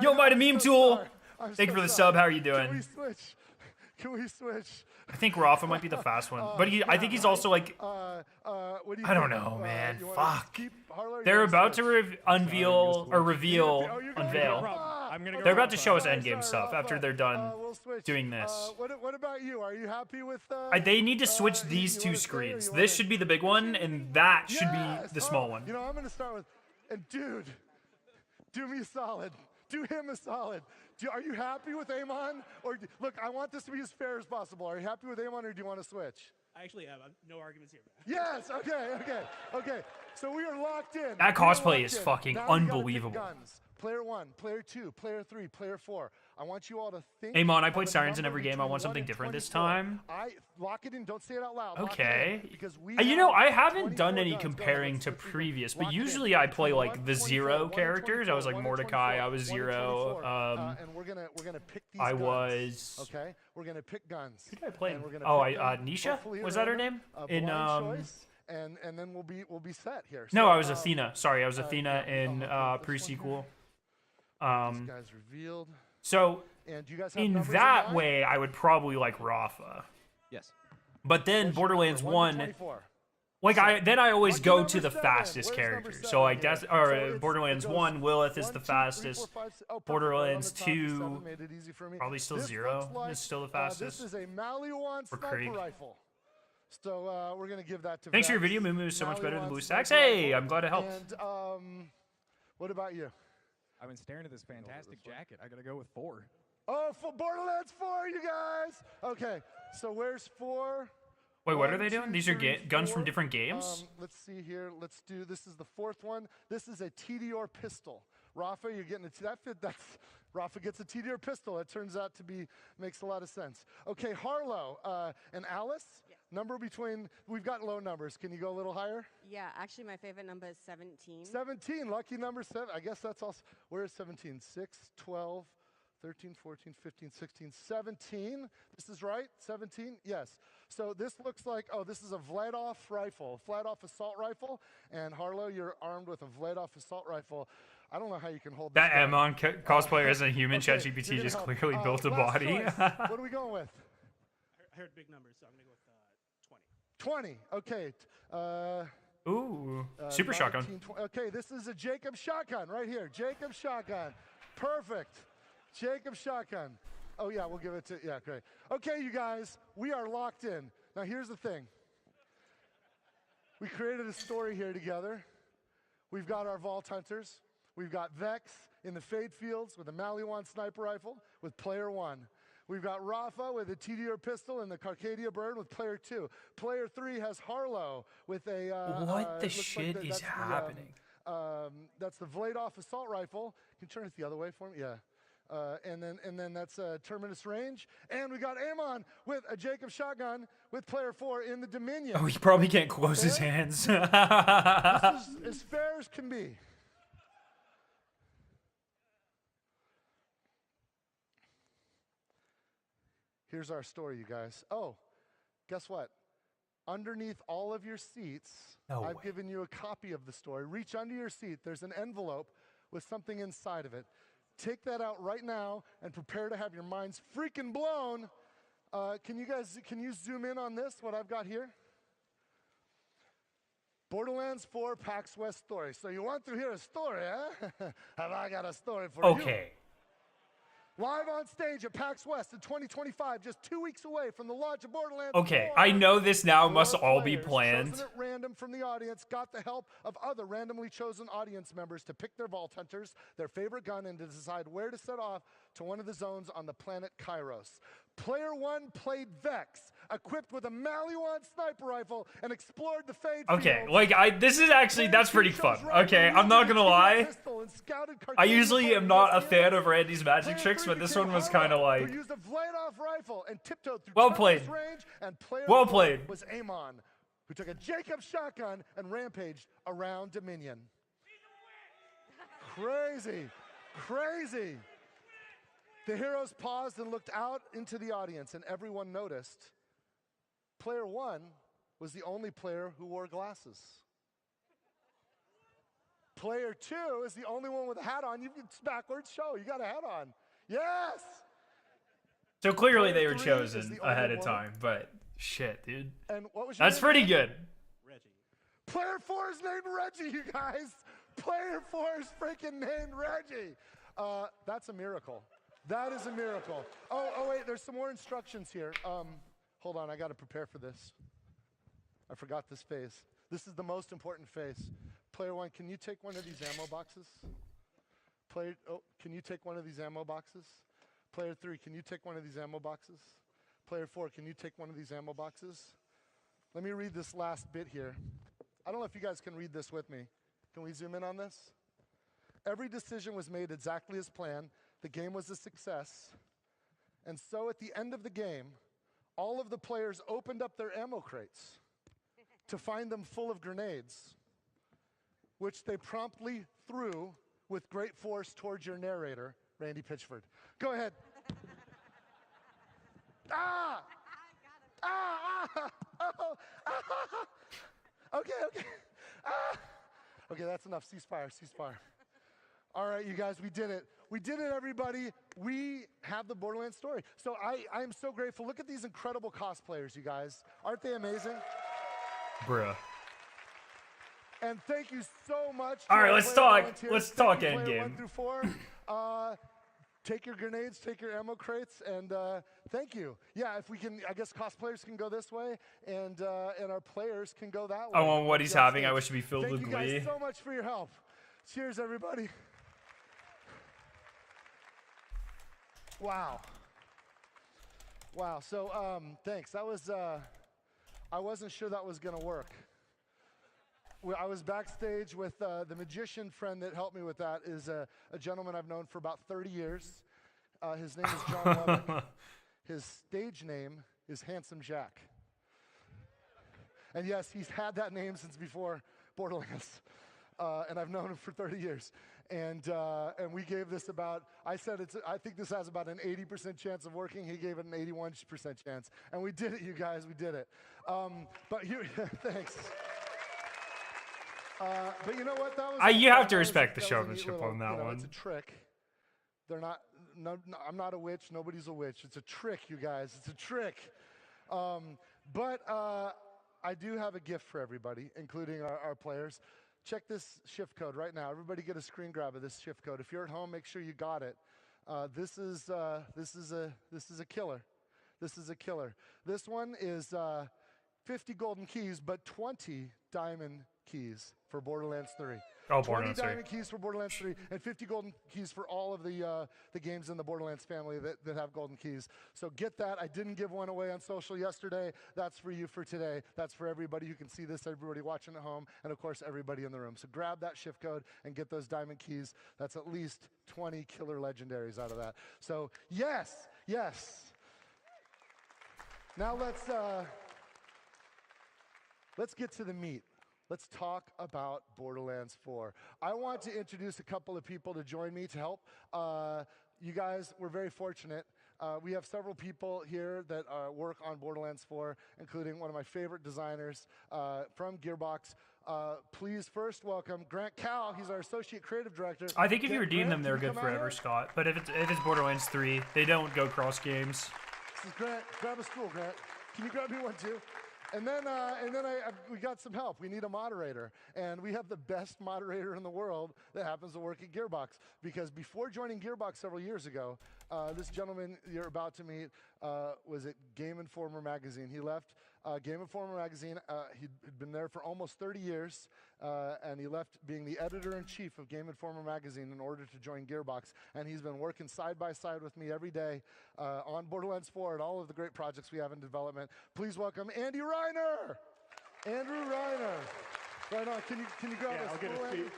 Yo, Mighty Meme Tool. I'm Thank you so for the sorry. sub. How are you Can doing? we switch? I think Rafa might be the fast one, but I think he's also like. What do you I don't think? know, man. You wanna Fuck. keep Harlow, or you They're wanna about to switch? unveil. You're going Unveil. Rafa. I'm gonna go They're about to Rafa. show us Sorry, endgame stuff Rafa. after they're done We'll switch. doing this. What about you? Are you happy with? They need to switch you these 2 wanna stay, or you screens. wanna- This should be the big one, and that should Yes! be the small one. I'm going to start with, and dude, do me a solid. Do him a solid. Are you happy with Amon? Look, I want this to be as fair as possible. Are you happy with Amon, or do you want to switch? I actually have no arguments here. Yes. Okay. So we are locked in. That We are cosplay locked is in. fucking Now we gotta pick unbelievable. guns. Player 1, player 2, player 3, player 4. I want you all to think. Amon, I of played a Sirens in number every game. I between want 1 something and different this 24. time. Lock it in. Don't say it out loud. Lock it Okay. in, because we I have haven't done 24 any guns. Go ahead, comparing let's to switch. previous, Lock but it in. usually I play Between like 1 the and 24, zero 1 and characters. I was like 1 and Mordecai. 24, I was 1 and Zero. 24. And we're gonna pick these I guns. was. Okay. We're gonna pick guns. Who did I play? And we're gonna Oh, pick them, Nisha? hopefully Was that her random, name? blind choice, and then we'll be set here. No, So, I was Athena. Sorry, I was Athena yeah, in this one pre-sequel. This guy's revealed. So And do you guys have in numbers that mind? way, I would probably like Rafa. Yes. But then What's your Borderlands number? 1 to 1, 24. like I always Lucky go number to the 7. fastest Where's character. number So like 7 that's here? or So it Borderlands goes 1, Lilith is 1, the 2, 3, 4, fastest. 5, 6. Oh, perfect. Borderlands Right on the top. 2, 7 made it easy for me. probably still This 0 looks like, is still the this fastest. is a Maliwan For sniper Freek. rifle. So we're gonna give that to. Thanks for your Vex. video, Moo is so much better than Maliwan Blue sniper Stacks. Hey, rifle. I'm glad it helped. And what about you? I've been staring at this fantastic jacket. I gotta go with 4. Oh, for Borderlands 4, you guys. Okay, so where's 4? Wait, what are 1, they doing? 2, These are 3, guns from 4. different games? Let's see here. This is the 4th one. This is a TDR pistol. Rafa, you're getting Rafa gets a TDR pistol. It turns out to be, makes a lot of sense. Okay, Harlow and Alice, number between, we've got low numbers. Can you go a little higher? Yeah, actually my favorite number is 17. 17, lucky number 7. I guess that's also, where is 17? 6, 12, 13, 14, 15, 16, 17. This is right? 17? Yes. So this looks like, this is a Vladov rifle, Vladov assault rifle. And Harlow, you're armed with a Vladov assault rifle. I don't know how you can hold That this gun. Amon cosplayer as a human Okay, ChatGPT you're just gonna help. clearly built a last body. choice. What are we going with? I heard big numbers, so I'm gonna go with 20. 20. Okay. Ooh, super shotgun. 19, okay, this is a Jacob shotgun right here. Jacob shotgun. Perfect. Jacob shotgun. Oh, yeah, we'll give it to, yeah, great. Okay, you guys, we are locked in. Now, here's the thing. We created a story here together. We've got our Vault Hunters. We've got Vex in the Fade Fields with a Maliwan sniper rifle with player 1. We've got Rafa with a TDR pistol and the Carcadia Burn with player 2. Player 3 has Harlow with a... What the it looks like shit that's is the, happening? That's the Vladoff assault rifle. Can you turn it the other way for me? Yeah. And then that's Terminus range. And we got Amon with a Jacob shotgun with player 4 in the Dominion. Oh, he probably can't close his hands. This is as fair as can be. Here's our story, you guys. Oh, guess what? Underneath all of your seats, I've given you a copy of the story. Reach under your seat. There's an envelope with something inside of it. Take that out right now and prepare to have your minds freaking blown. Can you zoom in on this, what I've got here? Borderlands 4 PAX West story. So you want to hear a story, huh? Have I got a story for you? Okay. Live on stage at PAX West in 2025, just 2 weeks away from the launch of Borderlands Okay, 4. I know this now must 4 all be players planned. chosen at random from the audience got the help of other randomly chosen audience members to pick their Vault Hunters, their favorite gun, and to decide where to set off to one of the zones on the planet Kairos. Player 1 played Vex, equipped with a Maliwan sniper rifle, and explored the Fade Okay, fields. like this is actually, that's pretty fun. Okay, I'm not gonna lie. I usually am not a fan of Randy's magic tricks, but this one was kind of like, Used a Vladoff rifle and tiptoed through well played. range, and player Well 4 played. was Amon, who took a Jacob shotgun and rampaged around Dominion. Crazy, crazy. The heroes paused and looked out into the audience, and everyone noticed player 1 was the only player who wore glasses. Player 2 is the only one with a hat on. It's backwards show. You got a hat on. Yes! So clearly they were Player 3 is chosen the ahead only of one. time, but shit, dude. And what was your That's name? pretty good. Player 4 is named Reggie, you guys. Player 4 is freaking named Reggie. That's a miracle. That is a miracle. Oh, wait, there's some more instructions here. Hold on, I got to prepare for this. I forgot this phase. This is the most important phase. Player 1, can you take one of these ammo boxes? Can you take one of these ammo boxes? Player 3, can you take one of these ammo boxes? Player 4, can you take one of these ammo boxes? Let me read this last bit here. I don't know if you guys can read this with me. Can we zoom in on this? Every decision was made exactly as planned. The game was a success. And so at the end of the game, all of the players opened up their ammo crates to find them full of grenades, which they promptly threw with great force towards your narrator, Randy Pitchford. Go ahead. Ah! Ah! Ah! Oh! Ah! Okay. Ah! Okay, that's enough. Ceasefire. All right, you guys, we did it. We did it, everybody. We have the Borderlands story. So I am so grateful. Look at these incredible cosplayers, you guys. Aren't they amazing? Bruh. And thank you so much. All right, let's talk. Volunteers. Let's Thank talk you, player Endgame. 1 through 4. Take your grenades, take your ammo crates, and thank you. Yeah, if we can, I guess cosplayers can go this way, and our players can go that way. I want what he's Yeah, having. I thanks. wish to be filled with Thank you glee. guys so much for your help. Cheers, everybody. Wow. So thanks. That was. I wasn't sure that was gonna work. I was backstage with the magician friend that helped me with that. Is a gentleman I've known for about 30 years. His name is John Lubbock. His stage name is Handsome Jack. And yes, he's had that name since before Borderlands. And I've known him for 30 years. And we gave this about, I think this has about an 80% chance of working. He gave it an 81% chance. And we did it, you guys, we did it. Thanks. But you know what? That was. You have to that was- respect the that was a neat showmanship little, on that one. It's a trick. They're not. No, I'm not a witch. Nobody's a witch. It's a trick, you guys. It's a trick. But I do have a gift for everybody, including our players. Check this shift code right now. Everybody get a screen grab of this shift code. If you're at home, make sure you got it. This is a killer. This is a killer. This one is 50 golden keys, but 20 diamond keys for Borderlands 3. Oh, 20 Borderlands 3. diamond keys for Borderlands 3 and 50 golden keys for all of the games in the Borderlands family that have golden keys. So get that. I didn't give one away on social yesterday. That's for you for today. That's for everybody who can see this, everybody watching at home, and of course everybody in the room. So grab that shift code and get those diamond keys. That's at least 20 killer legendaries out of that. So yes. Now let's get to the meat. Let's talk about Borderlands 4. I want to introduce a couple of people to join me to help. You guys, we're very fortunate. We have several people here that work on Borderlands 4, including one of my favorite designers from Gearbox. Please first welcome Grant Cowell. He's our Associate Creative Director. I think if you redeem Grant, them, they're can you good come out forever, here? Scott. But if it's Borderlands 3, they don't go cross games. This is Grant. Grab a stool, Grant. Can you grab me one too? And then we got some help. We need a moderator. And we have the best moderator in the world that happens to work at Gearbox. Because before joining Gearbox several years ago, this gentleman you're about to meet was at Game Informer magazine. He left Game Informer magazine. He'd been there for almost 30 years. And he left being the editor-in-chief of Game Informer magazine in order to join Gearbox. And he's been working side by side with me every day on Borderlands 4 and all of the great projects we have in development. Please welcome Andy Reiner. Andrew Reiner. Right on. Can you grab us? I'll get a seat.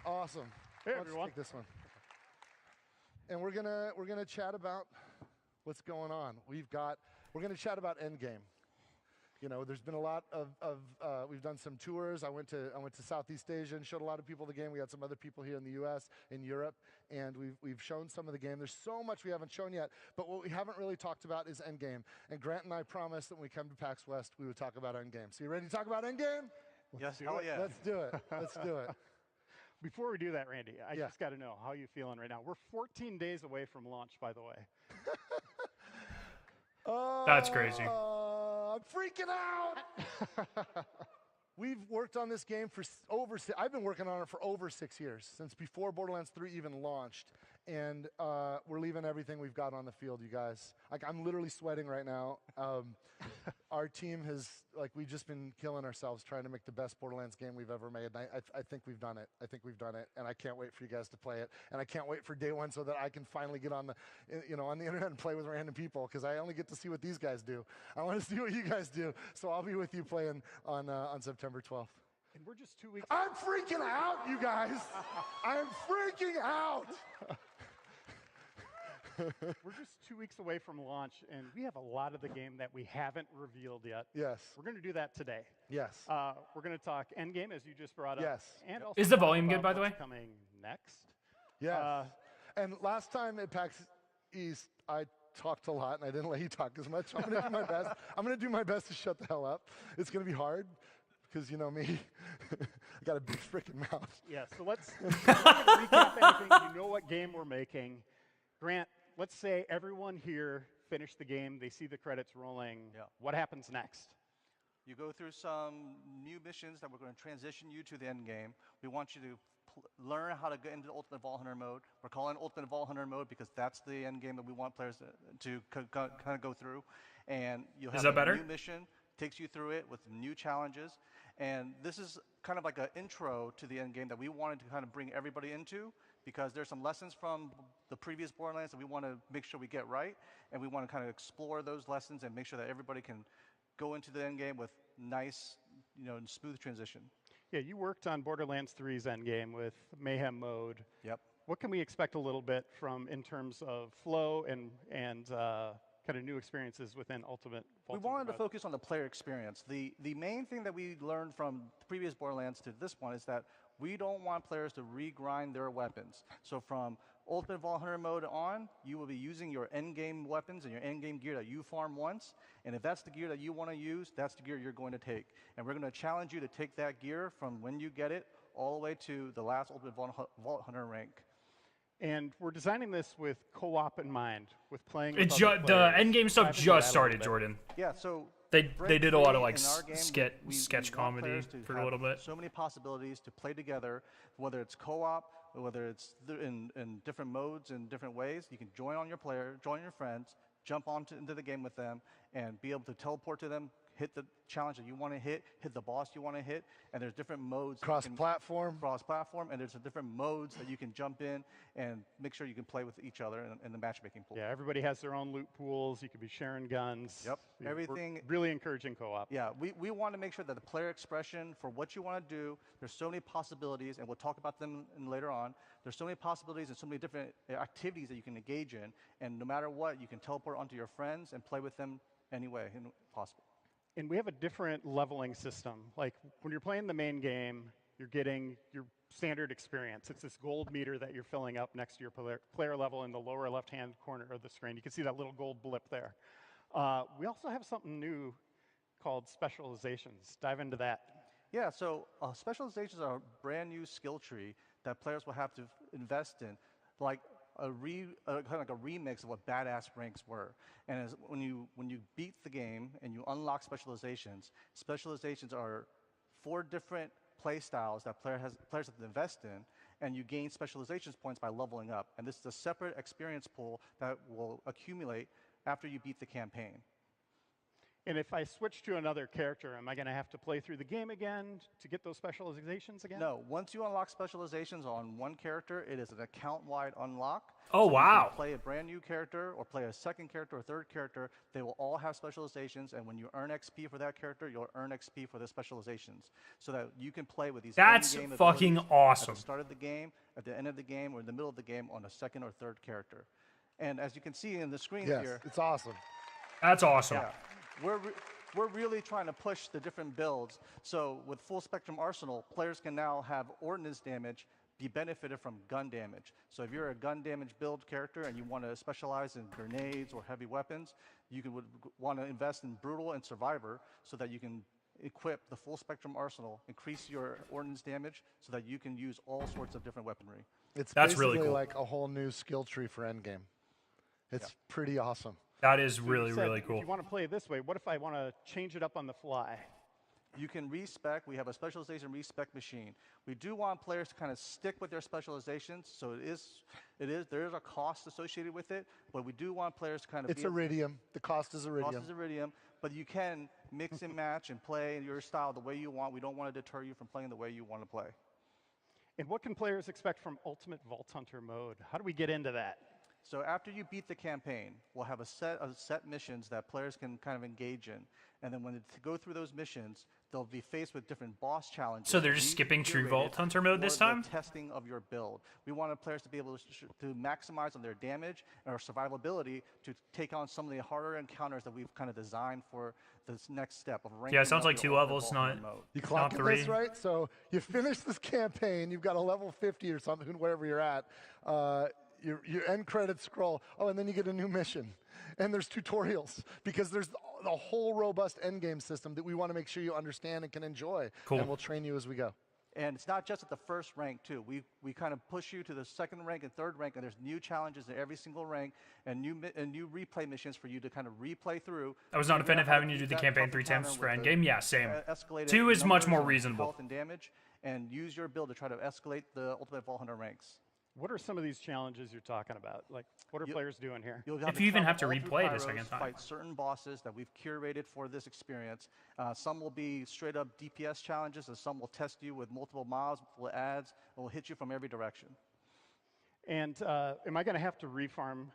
Awesome. Hey, Let's everyone. take this one. And we're gonna chat about what's going on. We're gonna chat about Endgame. You know, there's been a lot of we've done some tours. I went to Southeast Asia and showed a lot of people the game. We had some other people here in the U.S., in Europe, and we've shown some of the game. There's so much we haven't shown yet, but what we haven't really talked about is Endgame. And Grant and I promised that when we come to PAX West, we would talk about Endgame. So you ready to talk about Endgame? Yes, hell yeah. Let's do it. Let's do it. Before we do that, Randy, I just got to know how you feeling right now. We're 14 days away from launch, by the way. That's crazy. I'm freaking out. We've worked on this game for I've been working on it for over 6 years, since before Borderlands 3 even launched. And we're leaving everything we've got on the field, you guys. Like, I'm literally sweating right now. Our team we've just been killing ourselves trying to make the best Borderlands game we've ever made. And I think we've done it. And I can't wait for you guys to play it. And I can't wait for day one so that I can finally get on the internet and play with random people, because I only get to see what these guys do. I want to see what you guys do. So I'll be with you playing on September 12th. And we're just 2 weeks. I'm freaking out, you guys. I'm freaking out. We're just 2 weeks away from launch, and we have a lot of the game that we haven't revealed yet. Yes. We're going to do that today. Yes. We're going to talk Endgame, as you just brought up. Yes. And also Is the talk volume good, about by the what's way? Coming next. Yes. And last time at PAX East, I talked a lot, and I didn't let you talk as much. I'm going to do my best. I'm going to do my best to shut the hell up. It's going to be hard, because you know me. I got a big freaking mouth. Yeah, so let's recap anything. You know what game we're making. Grant, let's say everyone here finished the game. They see the credits rolling. Yeah. What happens next? You go through some new missions that we're going to transition you to the end game. We want you to learn how to get into Ultimate Vault Hunter mode. We're calling it Ultimate Vault Hunter mode because that's the end game that we want players to kind of go through. And you'll have a new mission, takes you through it with new challenges. And this is kind of like an intro to the end game that we wanted to kind of bring everybody into, because there's some lessons from the previous Borderlands that we want to make sure we get right, and we want to kind of explore those lessons and make sure that everybody can go into the end game with nice, and smooth transition. Yeah, you worked on Borderlands 3's endgame with Mayhem mode. Yep. What can we expect a little bit from in terms of flow and kind of new experiences within Ultimate Vault? We wanted to focus on the player experience. The main thing that we learned from the previous Borderlands to this one is that we don't want players to regrind their weapons. So from Ultimate Vault Hunter mode on, you will be using your endgame weapons and your endgame gear that you farm once. And if that's the gear that you want to use, that's the gear you're going to take. And we're going to challenge you to take that gear from when you get it all the way to the last Ultimate Vault Hunter rank. And we're designing this with co-op in mind, with playing It with other the players. endgame stuff Dive into just that started, bit. Jordan. Yeah, so they did a lot of like in our game, sketch we want comedy players to for a have little bit. So many possibilities to play together, whether it's co-op, whether it's in different modes and different ways. You can join your friends, jump into the game with them, and be able to teleport to them, hit the challenge that you want to hit the boss you want to hit, and there's different modes. Cross-platform. Cross-platform, and there's different modes that you can jump in and make sure you can play with each other in the matchmaking pool. Yeah, everybody has their own loot pools. You could be sharing guns. Yep, We're everything. really encouraging co-op. Yeah, we want to make sure that the player expression for what you want to do, there's so many possibilities, and we'll talk about them later on. There's so many possibilities and so many different activities that you can engage in, and no matter what, you can teleport onto your friends and play with them any way possible. And we have a different leveling system. Like when you're playing the main game, you're getting your standard experience. It's this gold meter that you're filling up next to your player level in the lower left-hand corner of the screen. You can see that little gold blip there. We also have something new called specializations. Dive into that. Yeah, so specializations are a brand new skill tree that players will have to invest in, like kind of like a remix of what badass ranks were. And when you beat the game and you unlock specializations are 4 different play styles that players have to invest in, and you gain specializations points by leveling up. And this is a separate experience pool that will accumulate after you beat the campaign. And if I switch to another character, am I going to have to play through the game again to get those specializations again? No, once you unlock specializations on one character, it is an account-wide unlock. Oh, so wow. You can play a brand new character or play a second character or third character. They will all have specializations, and when you earn XP for that character, you'll earn XP for the specializations, so that you can play with these. That's fucking awesome. At the start of the game, at the end of the game, or in the middle of the game on a second or third character. And as you can see in the screen here, it's awesome. That's awesome. Yeah, we're really trying to push the different builds. So with full spectrum arsenal, players can now have ordnance damage be benefited from gun damage. So if you're a gun damage build character and you want to specialize in grenades or heavy weapons, you would want to invest in Brutal and Survivor so that you can equip the full spectrum arsenal, increase your ordnance damage so that you can use all sorts of different weaponry. That's basically really cool. like a whole new skill tree for Endgame. It's pretty awesome. That is really, really cool. If you want to play it this way, what if I want to change it up on the fly? You can respec. We have a specialization respec machine. We do want players to kind of stick with their specializations, so there is a cost associated with it, but we do want players to kind of. It's iridium. The cost is iridium. Cost is iridium, but you can mix and match and play your style the way you want. We don't want to deter you from playing the way you want to play. And what can players expect from Ultimate Vault Hunter mode? How do we get into that? So after you beat the campaign, we'll have a set missions that players can kind of engage in. And then when they go through those missions, they'll be faced with different boss challenges. So they're just skipping True Vault Hunter mode this time? The testing of your build. We want players to be able to maximize on their damage and our survivability to take on some of the harder encounters that we've kind of designed for this next step of ranking. Yeah, it sounds up like your 2 levels, not You clocking 3. this right? So you finish this campaign, you've got a level 50 or something, wherever you're at. Your end credits scroll. Oh, and then you get a new mission. And there's tutorials because there's the whole robust endgame system that we want to make sure you understand and can enjoy. Cool. And we'll train you as we go. And it's not just at the first rank, too. We kind of push you to the second rank and third rank, and there's new challenges in every single rank and new replay missions for you to kind of replay through. I was not a fan of having you do the campaign 3 times for Endgame. Yeah, same. 2 is much more reasonable. Health and damage, and use your build to try to escalate the Ultimate Vault Hunter ranks. What are some of these challenges you're talking about? Like, what are players doing here? If you even have to replay it a second time. Fight certain bosses that we've curated for this experience. Some will be straight up DPS challenges, and some will test you with multiple mobs, multiple ads, and will hit you from every direction. And am I going to have to refarm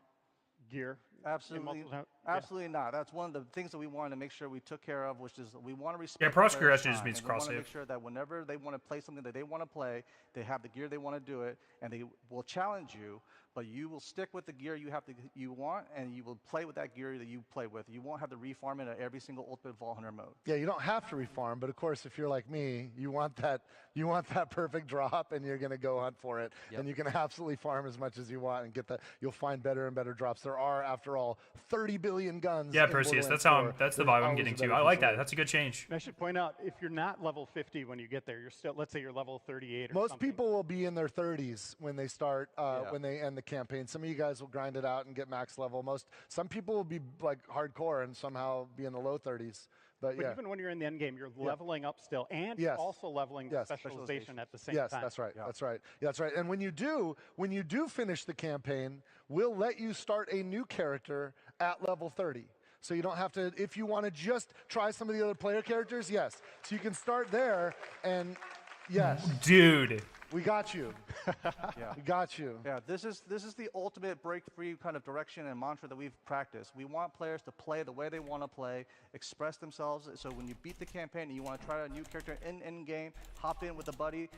gear? Absolutely, absolutely not. That's one of the things that we wanted to make sure we took care of, which is we want to respect. Yeah, cross players' progression just time, means and we want cross to make save. sure that whenever they want to play something that they want to play, they have the gear they want to do it, and they will challenge you. But you will stick with the gear you want, and you will play with that gear that you play with. You won't have to refarm it at every single Ultimate Vault Hunter mode. Yeah, you don't have to refarm, but of course, if you're like me, you want that perfect drop, and you're going to go hunt for it, and you can absolutely farm as much as you want and get that. You'll find better and better drops. There are, after all, 30 billion guns. Yeah, Perseus. That's the vibe I'm getting to. I like that. That's a good change. And I should point out, if you're not level 50 when you get there, you're still. Let's say you're level 38 or Most something. people will be in their 30s when they start, when they end the campaign. Some of you guys will grind it out and get max level. Some people will be like hardcore and somehow be in the low 30s. But yeah. Even when you're in the end game, you're leveling up still, and you're also leveling the specialization at the same time. Yes, that's right. That's right. Yeah, that's right. And when you do finish the campaign, we'll let you start a new character at level 30. So you don't have to, if you want to just try some of the other player characters, yes. So you can start there, and yes. Dude. We got you. We got you. Yeah, this is the ultimate break-free kind of direction and mantra that we've practiced. We want players to play the way they want to play, express themselves. So when you beat the campaign and you want to try out a new character in Endgame, hop in with a buddy,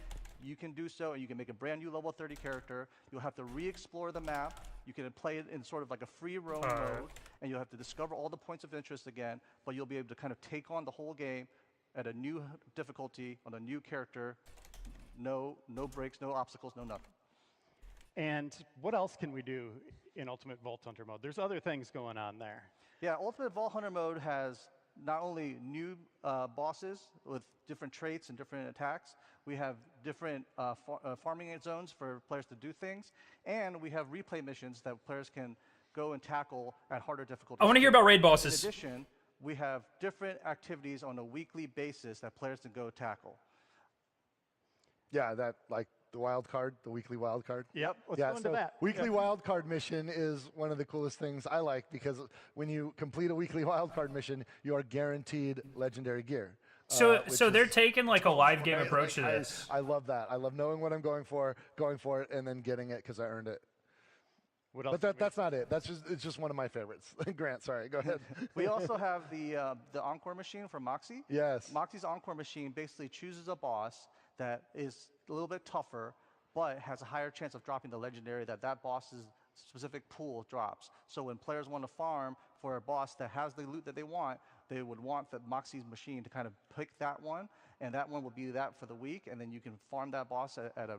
you can do so, and you can make a brand new level 30 character. You'll have to re-explore the map. You can play it in sort of like a free roam mode, and you'll have to discover all the points of interest again, but you'll be able to kind of take on the whole game at a new difficulty on a new character. No breaks, no obstacles, no nothing. And what else can we do in Ultimate Vault Hunter mode? There's other things going on there. Yeah, Ultimate Vault Hunter mode has not only new bosses with different traits and different attacks, we have different farming zones for players to do things, and we have replay missions that players can go and tackle at harder difficulties. I want to hear about raid bosses. In addition, we have different activities on a weekly basis that players can go tackle. Yeah, that like the wild card, the weekly wild card. Yep, let's go into that. Weekly wild card mission is one of the coolest things I like, because when you complete a weekly wild card mission, you are guaranteed legendary gear. So they're taking like a live game approach to this. I love that. I love knowing what I'm going for it, and then getting it because I earned it. What else? But that's not it. It's just one of my favorites. Grant, sorry, go ahead. We also have the Encore machine from Moxie. Yes. Moxie's Encore machine basically chooses a boss that is a little bit tougher, but has a higher chance of dropping the legendary that boss's specific pool drops. So when players want to farm for a boss that has the loot that they want, they would want the Moxie's machine to kind of pick that one, and that one will be that for the week, and then you can farm that boss at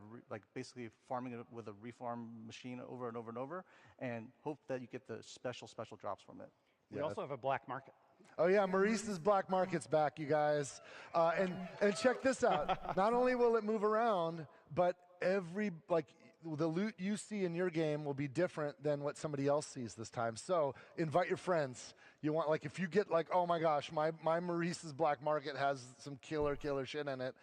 basically farming it with a reform machine over and over and over, and hope that you get the special drops from it. We also have a black market. Oh yeah, Maurice's Black Market's back, you guys. And check this out. Not only will it move around, but the loot you see in your game will be different than what somebody else sees this time. So invite your friends. You want, like, if you get like, oh my gosh, my Maurice's Black Market has some killer shit in it.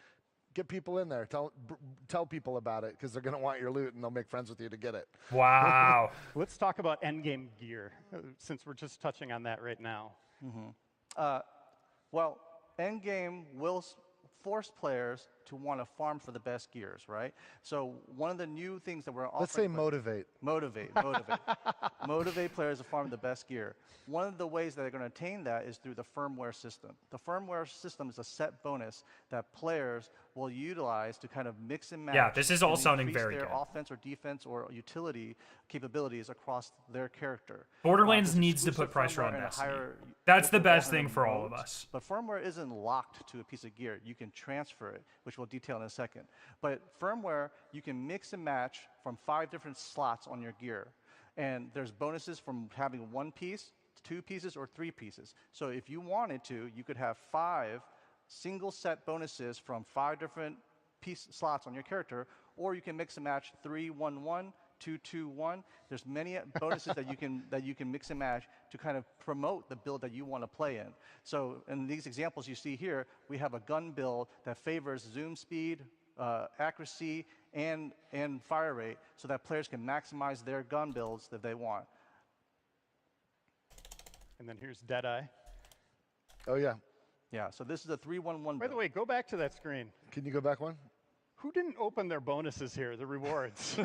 Get people in there. Tell people about it, because they're going to want your loot and they'll make friends with you to get it. Wow. Let's talk about endgame gear, since we're just touching on that right now. Well, Endgame will force players to want to farm for the best gears, right? So one of the new things that we're offering... Let's say motivate. Motivate. Motivate players to farm the best gear. One of the ways that they're going to attain that is through the firmware system. The firmware system is a set bonus that players will utilize to kind of mix and match. Yeah, this is all sounding very their good. offense or defense or utility capabilities across their character. Borderlands needs to put pressure on Destiny. That's the best thing for all of us. But firmware isn't locked to a piece of gear. You can transfer it, which we'll detail in a second. But firmware, you can mix and match from 5 different slots on your gear. And there's bonuses from having 1 piece, 2 pieces, or 3 pieces. So if you wanted to, you could have 5 single set bonuses from 5 different slots on your character, or you can mix and match 3, 1, 1, 2, 2, 1. There's many bonuses that you can mix and match to kind of promote the build that you want to play in. So in these examples you see here, we have a gun build that favors zoom speed, accuracy, and fire rate, so that players can maximize their gun builds that they want. And then here's Deadeye. Oh yeah. Yeah, so this is a 3-1-1 By the way, go back to that screen. Can you go back one? Who didn't open their bonuses here, the rewards?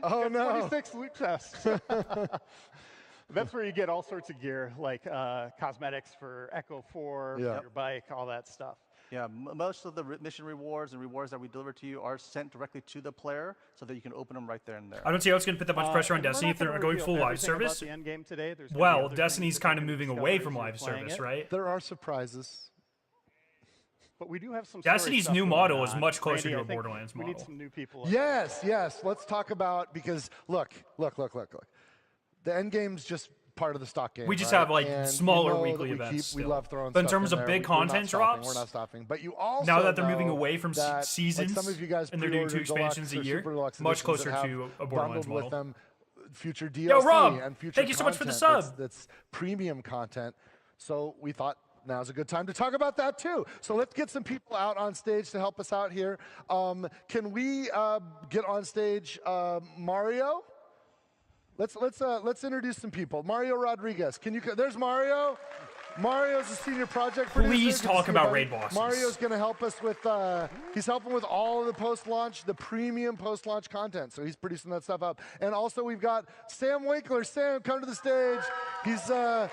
Oh no. 26 loot chests. That's where you get all sorts of gear, like cosmetics for Echo 4, for your bike, all that stuff. Yeah, most of the mission rewards and rewards that we deliver to you are sent directly to the player so that you can open them right there and there. I don't see how it's going to put that much pressure on Destiny if they're not going full live service. Well, Destiny's kind of moving away from live service, right? There are surprises. But we do have some Destiny's new model is much closer to a Borderlands model. We need some new people. Yes. Let's talk about, because look. The Endgame's just part of the stock game. We just right? have like and smaller weekly events. We love throwing but in stuff terms in of there. big content drops, we're not stopping. But you also now that they're moving know away from that, seasons, like some of you guys and they're doing 2 expansions a year, much closer to a Borderlands model. With them future DLC Yo, Rob, and future thank you so much for the sub. That's premium content. So we thought now's a good time to talk about that too. So let's get some people out on stage to help us out here. Can we get on stage Mario? let's introduce some people. Mario Rodriguez, can you? There's Mario. Mario's a senior project producer. Please talk about raid bosses. Mario's going to help us with, he's helping with all of the post-launch, the premium post-launch content. So he's producing that stuff up. And also we've got Sam Winkler. Sam, come to the stage. He's on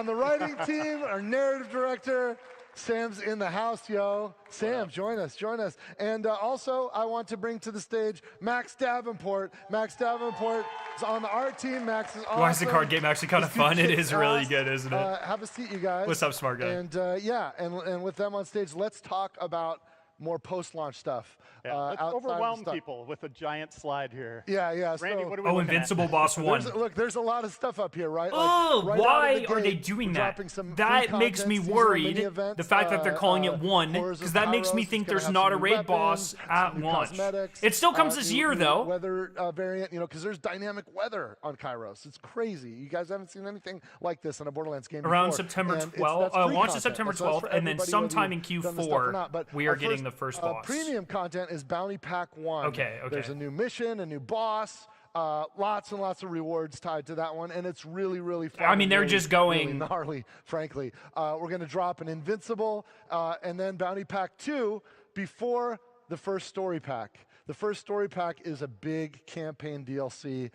the writing team, our narrative director. Sam's in the house, yo. Sam, join us. And also, I want to bring to the stage Max Davenport. Max Davenport is on the art team. Max is awesome. Why is the card game actually kind of fun? It is really good, isn't it? Have a seat, you guys. What's up, smart guy? And and with them on stage, let's talk about more post-launch stuff. Let's overwhelm people with a giant slide here. Yeah. Randy, what are we looking Invincible at? Boss 1. There's a lot of stuff up here, right? Why are they doing that? That makes me worried. The fact that they're calling it 1, because that makes me think there's not a raid boss at launch. It still comes this year, though. Weather variant, because there's dynamic weather on Kairos. It's crazy. You guys haven't seen anything like this in a Borderlands game Around before. September 12th, launch is September 12th, and then sometime in Q4, we are getting the first boss. Premium content is Bounty Pack 1. Okay. There's a new mission, a new boss, lots and lots of rewards tied to that one, and it's really, really fun. I mean, they're just going... really gnarly, frankly. We're going to drop an Invincible, and then Bounty Pack 2 before the first story pack. The first story pack is a big campaign DLC.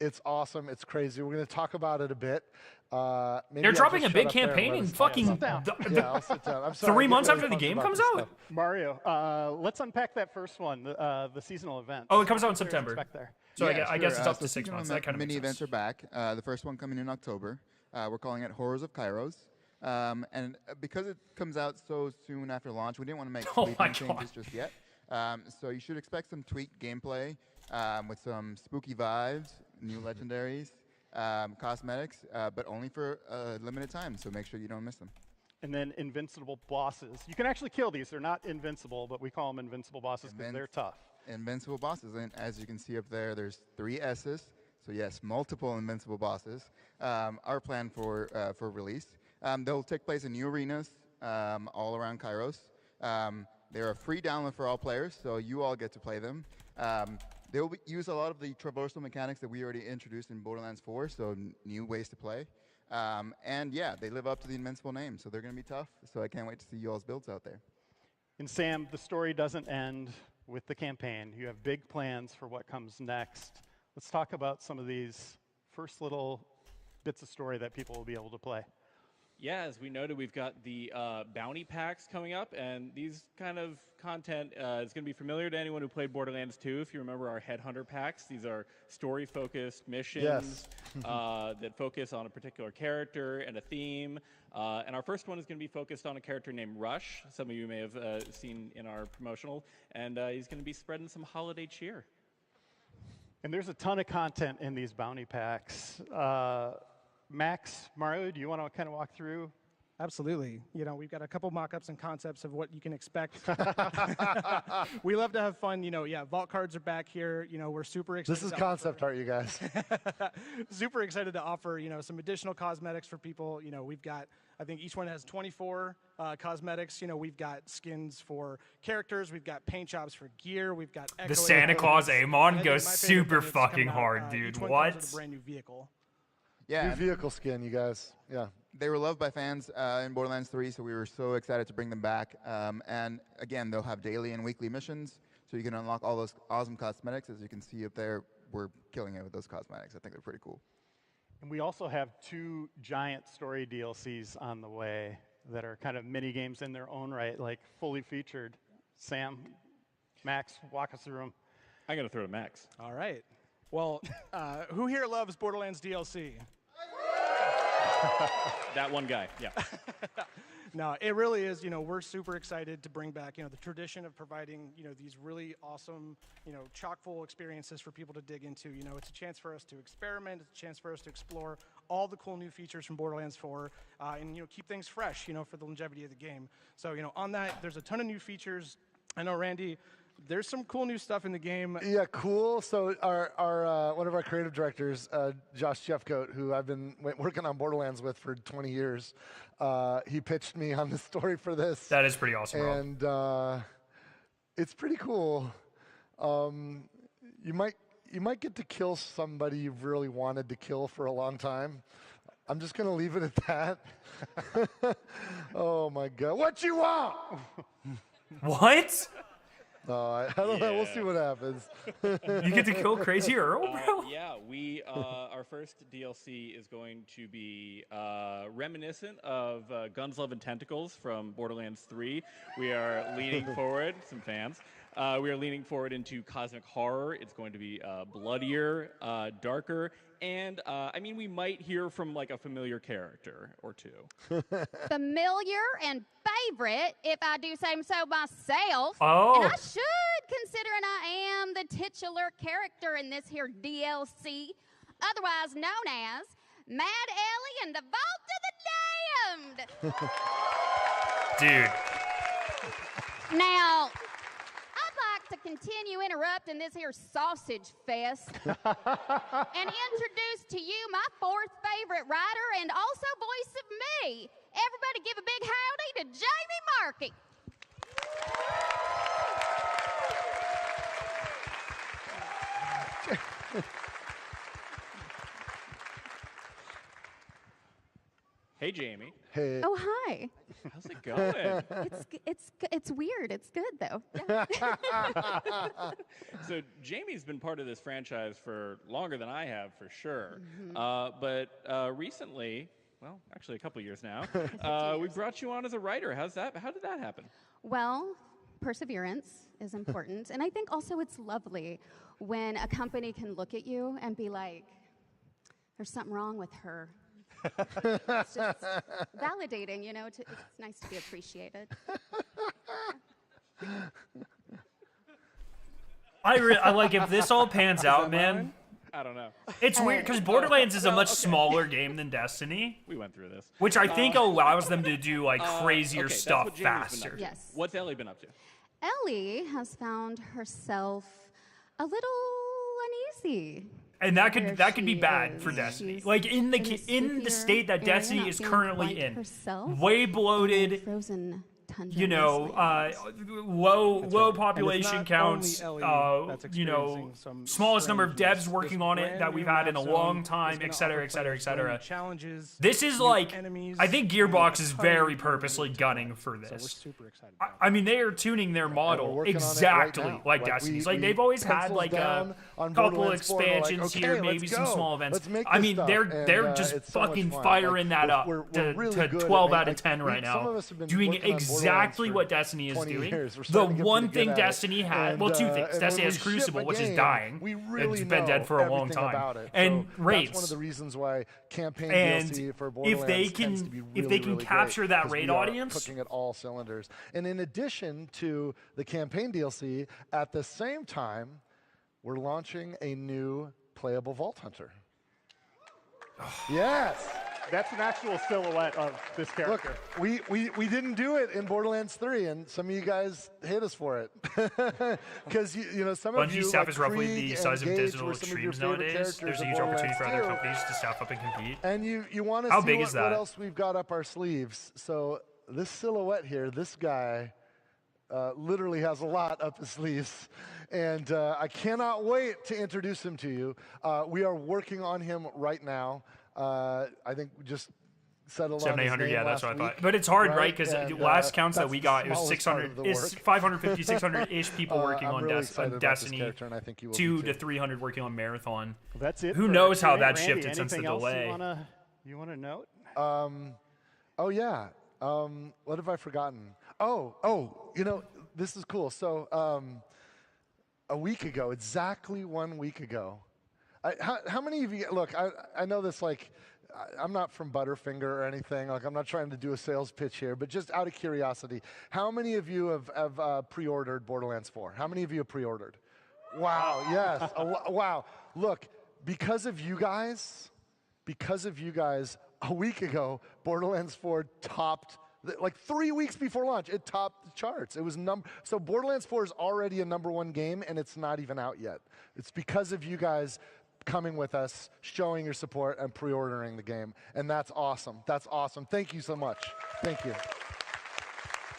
It's awesome. It's crazy. We're going to talk about it a bit. They're dropping a big campaign in fucking I'll sit down. I'm sorry, 3 months after the game comes out. Mario, let's unpack that first one, the seasonal event. Oh, it comes out in September. So I guess it's up to 6 months. That kind of mini events are back. The first one coming in October. We're calling it Horrors of Kairos. And because it comes out so soon after launch, we didn't want to make sweeping changes just yet. So you should expect some tweaked gameplay with some spooky vibes, new legendaries. Cosmetics, but only for a limited time, so make sure you don't miss them. And then invincible bosses. You can actually kill these. They're not invincible, but we call them invincible bosses because they're tough. Invincible bosses, and as you can see up there, there's 3 S's. So yes, multiple invincible bosses are planned for release. They'll take place in new arenas all around Kairos. They're a free download for all players, so you all get to play them. They'll use a lot of the traversal mechanics that we already introduced in Borderlands 4, so new ways to play. And yeah, they live up to the Invincible name, so they're going to be tough. So I can't wait to see you all's builds out there. And Sam, the story doesn't end with the campaign. You have big plans for what comes next. Let's talk about some of these first little bits of story that people will be able to play. Yeah, as we noted, we've got the bounty packs coming up, and these kind of content is going to be familiar to anyone who played Borderlands 2. If you remember our Headhunter packs, these are story-focused missions that focus on a particular character and a theme. And our first one is going to be focused on a character named Rush. Some of you may have seen in our promotional, and he's going to be spreading some holiday cheer. And there's a ton of content in these bounty packs. Max, Mario, do you want to kind of walk through? Absolutely. We've got a couple mock-ups and concepts of what you can expect. We love to have fun. Vault cards are back here. We're super excited. This is concept art, you guys. Super excited to offer, some additional cosmetics for people. We've got, I think each one has 24 cosmetics. We've got skins for characters. We've got paint jobs for gear. We've got the Santa Claus Amon goes super fucking hard, dude. Each one what? comes with a brand new vehicle. Yeah, new vehicle skin, you guys. Yeah. They were loved by fans in Borderlands 3, so we were so excited to bring them back. And again, they'll have daily and weekly missions, so you can unlock all those awesome cosmetics. As you can see up there, we're killing it with those cosmetics. I think they're pretty cool. And we also have 2 giant story DLCs on the way that are kind of mini games in their own right, like fully featured. Sam, Max, walk us through them. I'm going to throw to Max. All right. Well, who here loves Borderlands DLC? That one guy, yeah. No, it really is. We're super excited to bring back, the tradition of providing, these really awesome, chock-full experiences for people to dig into. It's a chance for us to experiment. It's a chance for us to explore all the cool new features from Borderlands 4 and, keep things fresh, for the longevity of the game. So, on that, there's a ton of new features. I know, Randy, there's some cool new stuff in the game. Yeah, cool. So our one of our creative directors, Josh Jeffcoat, who I've been working on Borderlands with for 20 years, he pitched me on the story for this. That is pretty awesome, and it's pretty cool. You might you might get to kill somebody you've really wanted to kill for a long time. I'm just going to leave it at that. Oh, my God. What you want? What? I don't know. We'll see what happens. You get to kill Crazy Earl, bro? Yeah, our first DLC is going to be reminiscent of Guns, Love, and Tentacles from Borderlands 3. We are leaning forward, some fans. We are leaning forward into cosmic horror. It's going to be bloodier, darker, and I mean, we might hear from like a familiar character or two. Familiar and favorite, if I do say so myself. Oh. And I should, considering I am the titular character in this here DLC, otherwise known as Mad Ellie and the Vault of the Damned. Dude. Now, I'd like to continue interrupting this here sausage fest and introduce to you my fourth favorite writer and also voice of me. Everybody give a big howdy to Jamie Markey. Hey, Jamie. Hey. Oh, hi. How's it going? It's weird. It's good though. So Jamie's been part of this franchise for longer than I have, for sure. But recently, well, actually a couple years now, we brought you on as a writer. How did that happen? Well, perseverance is important, and I think also it's lovely when a company can look at you and be like, "There's something wrong with her." It's just validating, you know. It's nice to be appreciated. I like if this all pans out, man. I don't know. It's weird because Borderlands is a much smaller game than Destiny. We went through this, which I think allows them to do like crazier okay, stuff that's what Jamie's been up faster. to. Yes. What's Ellie been up to? Ellie has found herself a little uneasy. And that could be bad for Destiny. Like in the state that Destiny is currently in, way bloated, you know, low population counts, you know, smallest number of devs working on it that we've had in a long time, et cetera, et cetera, et cetera. Challenges. This is like, I think Gearbox is very purposely gunning for this. So we're super excited. I mean, they are tuning their model exactly like Destiny's. Like they've always had like a couple expansions here, maybe some small events. I mean, they're just fucking firing that up to 12 out of 10 right now, doing exactly what Destiny is doing. The one thing Destiny had, well, two things. Destiny has Crucible, which is dying. It's been dead for a long time, and raids. That's one of the reasons why campaign And DLC for if Borderlands they tends to be can, really, if they can really capture great, that 'cause raid we are audience, cooking at all cylinders. And in addition to the campaign DLC, at the same time, we're launching a new playable Vault Hunter. Yes. That's an actual silhouette of this character. Look, we didn't do it in Borderlands 3, and some of you guys hate us for it. Because, you know, some of you, Bungie staff like is roughly Freek the size of and Gage digital were some of your extremes favorite nowadays. characters There's a in huge opportunity for other Borderlands 2. companies to staff up and compete. And you want to How see big what, is that? what else we've got up our sleeves. So this silhouette here, this guy literally has a lot up his sleeves. And I cannot wait to introduce him to you. We are working on him right now. I think we just settled on 700-800, yeah, that's what I thought. But it's hard, right? Because last counts that we got, it was 600, it's 550, 600-ish people working on, really on Destiny, and I think you will 200 to 300 working on Marathon. Well, that's it. Who for knows how Q&A. that Randy, shifted since the anything else delay? You want to note? Oh, yeah. What have I forgotten? Oh, you know, this is cool. So a week ago, exactly 1 week ago, how many of you, look, I know this, like, I'm not from Butterfinger or anything. Like, I'm not trying to do a sales pitch here, but just out of curiosity, how many of you have pre-ordered Borderlands 4? How many of you have pre-ordered? Wow, yes. Wow. Look, because of you guys, a week ago, Borderlands 4 topped, like 3 weeks before launch, it topped the charts. It was so Borderlands 4 is already a #1 game, and it's not even out yet. It's because of you guys coming with us, showing your support, and pre-ordering the game. And that's awesome. That's awesome. Thank you so much. Thank you.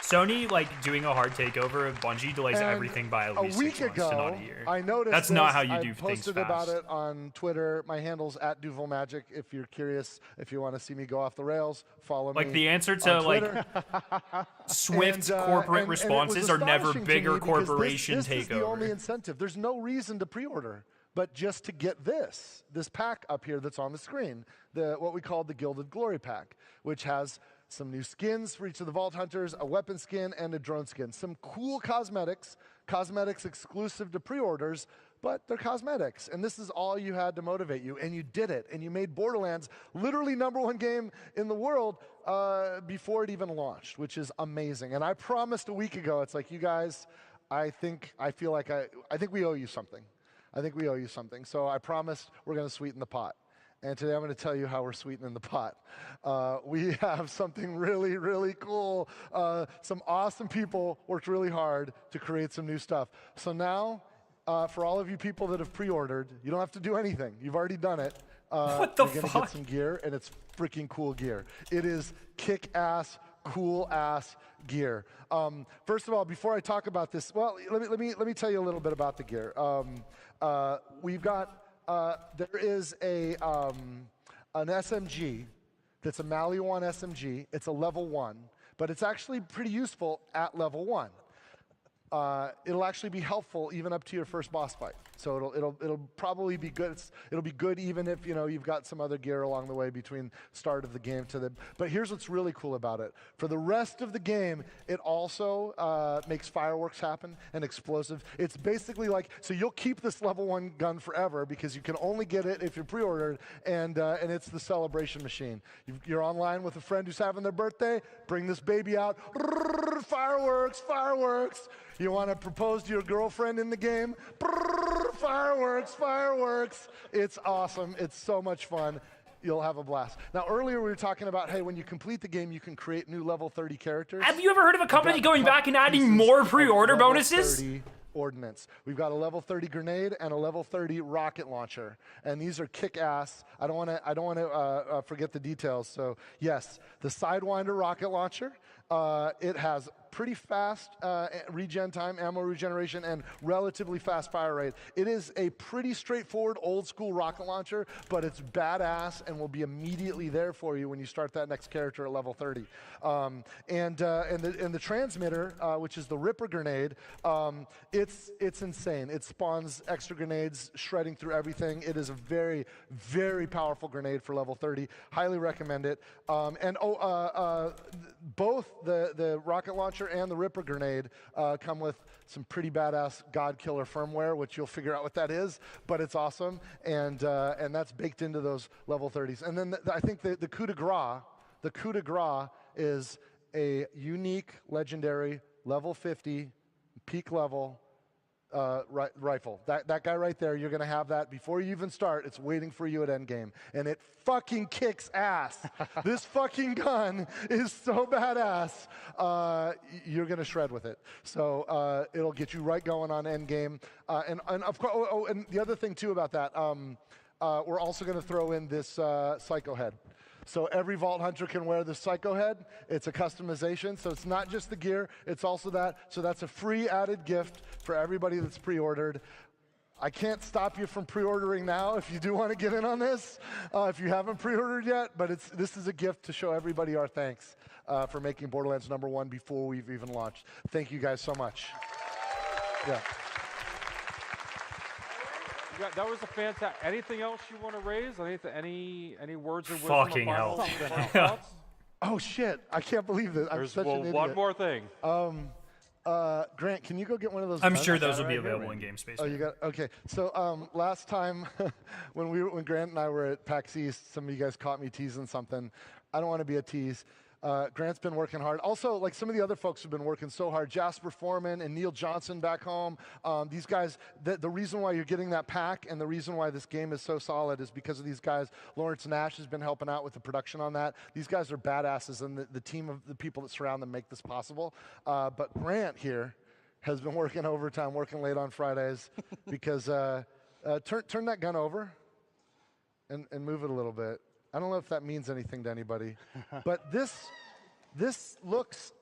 Sony like doing a hard takeover of Bungie delays And everything by at least a week 6 months to not a ago, year. I noticed That's not this. how you I do things posted fast. about it on Twitter. My handle's @DuvalMagic. If you're curious, if you want to see me go off the rails, follow me. Like the answer to like swift corporate responses are never bigger corporation this is the takeover. only incentive. There's no reason to pre-order, but just to get this pack up here that's on the screen, what we call the Gilded Glory Pack, which has some new skins for each of the Vault Hunters, a weapon skin, and a drone skin. Some cool cosmetics exclusive to pre-orders, but they're cosmetics. And this is all you had to motivate you, and you did it. And you made Borderlands literally #1 game in the world before it even launched, which is amazing. And I promised a week ago, it's like, you guys, I think we owe you something. I think we owe you something. So I promised we're going to sweeten the pot. And today I'm going to tell you how we're sweetening the pot. We have something really, really cool. Some awesome people worked really hard to create some new stuff. So now, for all of you people that have pre-ordered, you don't have to do anything. You've already done it. What the You're going to get some gear, and it's freaking cool gear. It is kick-ass, cool-ass gear. First of all, before I talk about this, well, let me tell you a little bit about the gear. We've got. There is an SMG that's a Maliwan SMG. It's a level 1, but it's actually pretty useful at level 1. It'll actually be helpful even up to your first boss fight. So it'll probably be good. It'll be good even if you've got some other gear along the way between start of the game to the. But here's what's really cool about it. For the rest of the game, it also makes fireworks happen and explosive. It's basically like, so you'll keep this level 1 gun forever because you can only get it if you're pre-ordered, and it's the celebration machine. You're online with a friend who's having their birthday. Bring this baby out. Fireworks, fireworks. You want to propose to your girlfriend in the game? Fireworks, fireworks. It's awesome. It's so much fun. You'll have a blast. Now, earlier we were talking about, hey, when you complete the game, you can create new level 30 characters. Have you ever heard of a company going back and adding more pre-order bonuses? 30 ordnance. We've got a level 30 grenade and a level 30 rocket launcher, and these are kick-ass. I don't want to forget the details. So yes, the Sidewinder rocket launcher. It has pretty fast regen time, ammo regeneration, and relatively fast fire rate. It is a pretty straightforward old school rocket launcher, but it's badass and will be immediately there for you when you start that next character at level 30. And the transmitter, which is the Ripper grenade, it's insane. It spawns extra grenades, shredding through everything. It is a very, very powerful grenade for level 30. Highly recommend it. Both the rocket launcher and the Ripper grenade come with some pretty badass God Killer firmware, which you'll figure out what that is, but it's awesome, and that's baked into those level 30s. And then I think the coup de grace is a unique, legendary, level 50, peak level rifle. That guy right there, you're going to have that before you even start. It's waiting for you at Endgame. And it fucking kicks ass. This fucking gun is so badass. You're going to shred with it. So it'll get you right going on Endgame. And of course, and the other thing too about that, we're also going to throw in this Psycho Head. So every Vault Hunter can wear the Psycho Head. It's a customization, so it's not just the gear, it's also that. So that's a free added gift for everybody that's pre-ordered. I can't stop you from pre-ordering now if you do want to get in on this, if you haven't pre-ordered yet, but this is a gift to show everybody our thanks for making Borderlands #1 before we've even launched. Thank you guys so much. Yeah. Yeah, that was a fantastic. Anything else you want to raise? Any words of wisdom? Fucking hell. Oh shit! I can't believe this. I'm such an idiot. One more thing. Grant, can you go get one of those? I'm guns? sure those will be available in game space. Oh, you got okay. So last time when Grant and I were at PAX East, some of you guys caught me teasing something. I don't want to be a tease. Grant's been working hard. Also, like some of the other folks have been working so hard. Jasper Foreman and Neil Johnson back home. These guys, the reason why you're getting that pack and the reason why this game is so solid is because of these guys. Lawrence Nash has been helping out with the production on that. These guys are badasses, and the team of the people that surround them make this possible. But Grant here has been working overtime, working late on Fridays because turn that gun over and move it a little bit. I don't know if that means anything to anybody, but this looks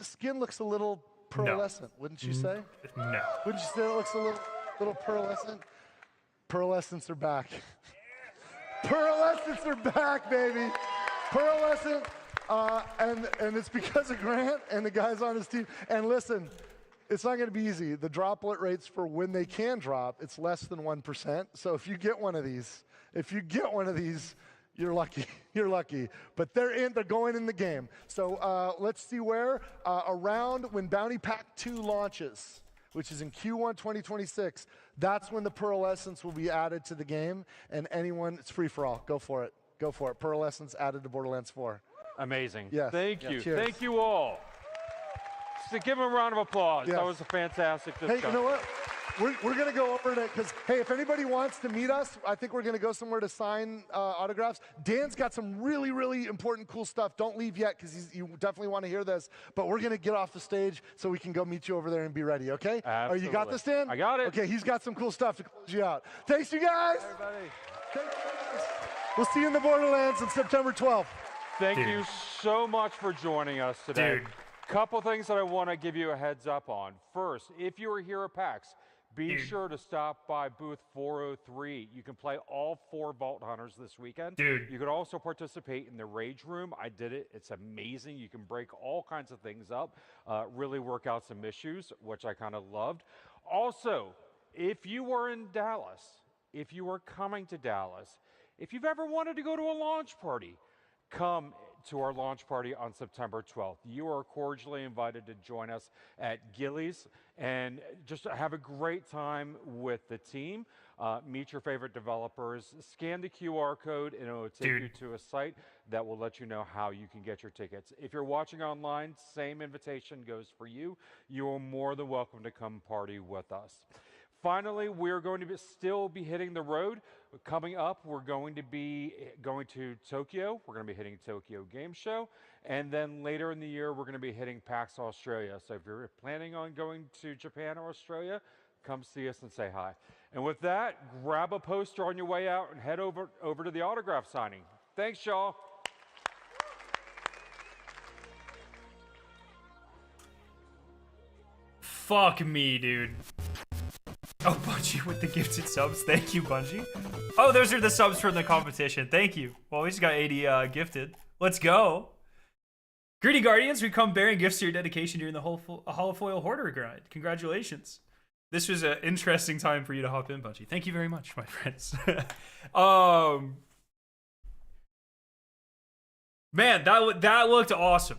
the skin looks a little pearlescent, wouldn't you say? No. Wouldn't you say it looks a little pearlescent? Pearlescents are back. Pearlescents are back, baby. Pearlescent, and it's because of Grant and the guys on his team. And listen, it's not going to be easy. The droplet rates for when they can drop, it's less than 1%. So if you get one of these, you're lucky. You're lucky. But they're going in the game. So let's see where. Around when Bounty Pack 2 launches, which is in Q1 2026, that's when the Pearlescence will be added to the game. And anyone, it's free for all. Go for it. Go for it. Pearlescence added to Borderlands 4. Amazing. Yes. Thank you. Cheers. Thank you all. So give them a round of applause. Yes. That was a fantastic discussion. Hey, you know what? We're going to go over to, because, hey, if anybody wants to meet us, I think we're going to go somewhere to sign autographs. Dan's got some really, really important, cool stuff. Don't leave yet, because you definitely want to hear this. But we're going to get off the stage so we can go meet you over there and be ready, okay? Absolutely. You got this, Dan? I got it. Okay, he's got some cool stuff to close you out. Thanks, you guys. Bye, everybody. We'll see you in the Borderlands on September 12th. Thank you so much for joining us today. Dude. Couple things that I want to give you a heads up on. First, if you are here at PAX, be sure to stop by booth 403. You can play all 4 Vault Hunters this weekend. Dude. You could also participate in the Rage Room. I did it. It's amazing. You can break all kinds of things up, really work out some issues, which I kind of loved. Also, if you are in Dallas, if you are coming to Dallas, if you've ever wanted to go to a launch party, come to our launch party on September 12th. You are cordially invited to join us at Gillies and just have a great time with the team. Meet your favorite developers, scan the QR code, and it will take you to a site that will let you know how you can get your tickets. If you're watching online, same invitation goes for you. You are more than welcome to come party with us. Finally, we're going to still be hitting the road. Coming up, we're going to be going to Tokyo. We're going to be hitting Tokyo Game Show. And then later in the year, we're going to be hitting PAX Australia. So if you're planning on going to Japan or Australia, come see us and say hi. And with that, grab a poster on your way out and head over to the autograph signing. Thanks, y'all. Fuck me, dude. Oh, Bungie with the gifted subs. Thank you, Bungie. Oh, those are the subs from the competition. Thank you. Well, we just got 80 gifted. Let's go. Greedy Guardians, we come bearing gifts to your dedication during the holofoil hoarder grind. Congratulations. This was an interesting time for you to hop in, Bungie. Thank you very much, my friends. Man, that looked awesome.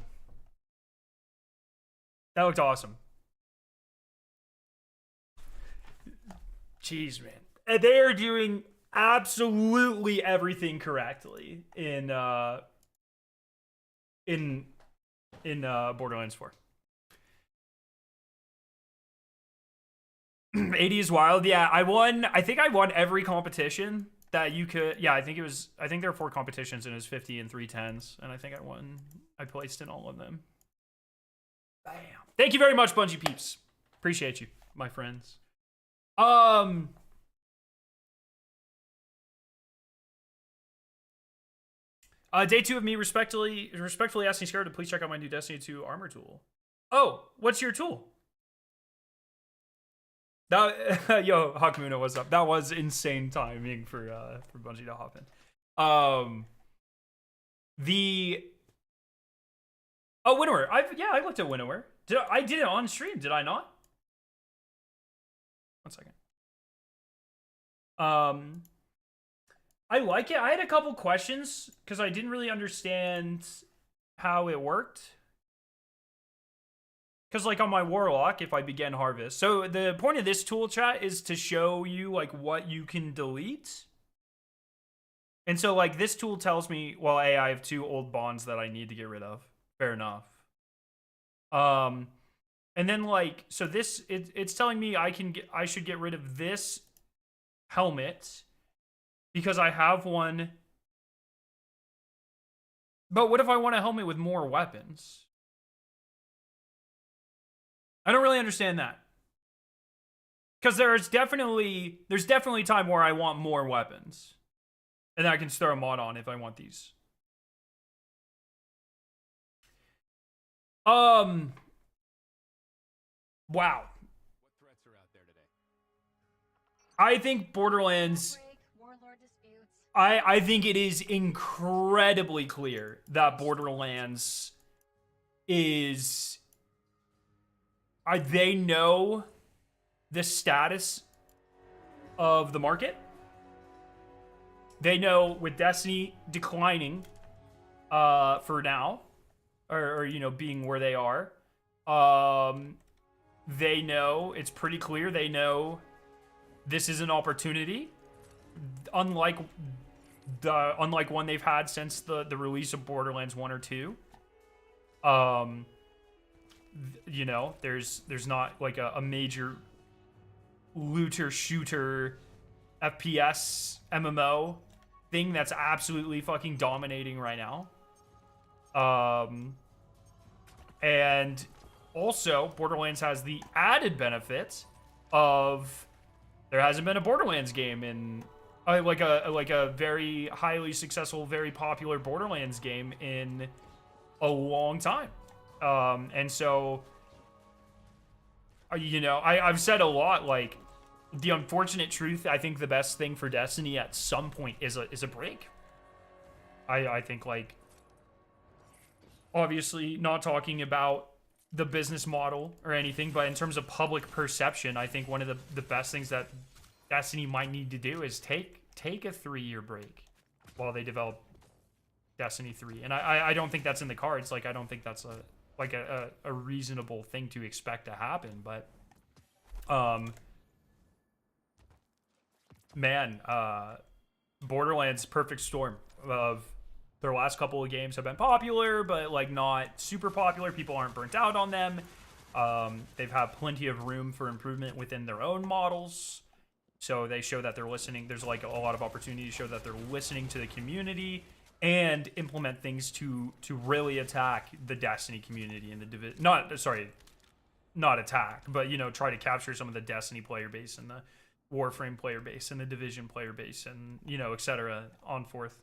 That looked awesome. Jeez, man. And they are doing absolutely everything correctly in Borderlands 4. 80 is wild. Yeah, I think I won every competition that you could. Yeah, I think there are 4 competitions and it was 50 and 310s. And I think I placed in all of them. Bam. Thank you very much, Bungie peeps. Appreciate you, my friends. Day 2 of me respectfully asking Scarlet to please check out my new Destiny 2 armor tool. Oh, what's your tool? That, yo, Hakmuna, what's up? That was insane timing for Bungie to hop in. Winnower. I looked at Winnower. I did it on stream, did I not? 1 second. I like it. I had a couple questions because I didn't really understand how it worked. Because like on my Warlock, if I begin Harvest. So the point of this tool, chat, is to show you like what you can delete. And so like this tool tells me, well, A, I have 2 old bonds that I need to get rid of. Fair enough. And then like, so this, it's telling me I should get rid of this helmet because I have one. But what if I want a helmet with more weapons? I don't really understand that. Because there's definitely time where I want more weapons. And then I can throw a mod on if I want these. Wow. What threats are out there today? I think Borderlands... I think it is incredibly clear that Borderlands is... they know the status of the market. They know with Destiny declining for now, or you know, being where they are, they know, it's pretty clear, they know this is an opportunity, unlike one they've had since the release of Borderlands 1 or 2. You know, there's not like a major looter shooter FPS MMO thing that's absolutely fucking dominating right now. And also Borderlands has the added benefit of there hasn't been a Borderlands game in like a very highly successful, very popular Borderlands game in a long time. And so, you know, I've said a lot, like, the unfortunate truth, I think the best thing for Destiny at some point is a break. I think, like, obviously not talking about the business model or anything, but in terms of public perception, I think one of the best things that Destiny might need to do is take a 3-year break while they develop Destiny 3. And I don't think that's in the cards. Like, I don't think that's a reasonable thing to expect to happen. But man, Borderlands perfect storm of their last couple of games have been popular, but like not super popular. People aren't burnt out on them. They've had plenty of room for improvement within their own models. So they show that they're listening. There's like a lot of opportunity to show that they're listening to the community and implement things to really attack the Destiny community and the not attack, but, you know, try to capture some of the Destiny player base and the Warframe player base and the Division player base and, you know, etc. on forth.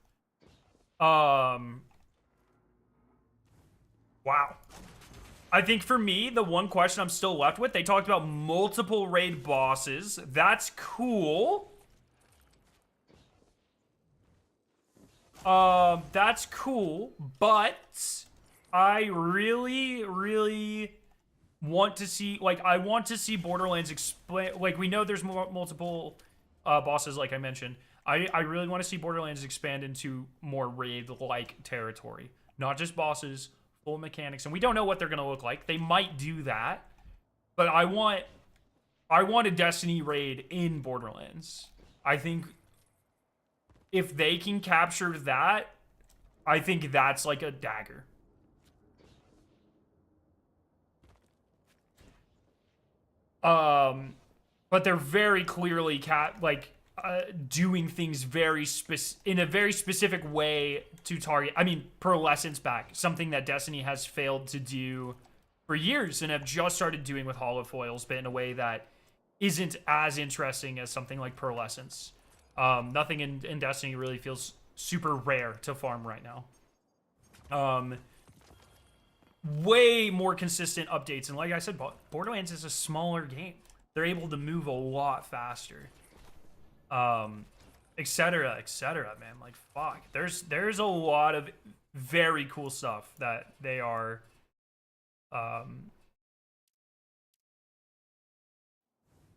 Wow. I think for me, the one question I'm still left with, they talked about multiple raid bosses. That's cool. That's cool, but I really want to see, like, I want to see Borderlands explain, like, we know there's multiple bosses, like I mentioned. I really want to see Borderlands expand into more raid-like territory. Not just bosses, full mechanics, and we don't know what they're going to look like. They might do that, but I want a Destiny raid in Borderlands. I think if they can capture that, I think that's like a dagger. But they're very clearly doing things in a very specific way to target. I mean, pearlescence back, something that Destiny has failed to do for years and have just started doing with holofoils, but in a way that isn't as interesting as something like pearlescence. Nothing in Destiny really feels super rare to farm right now. Way more consistent updates, and like I said, Borderlands is a smaller game. They're able to move a lot faster. etc., man. Like, fuck. There's a lot of very cool stuff that they are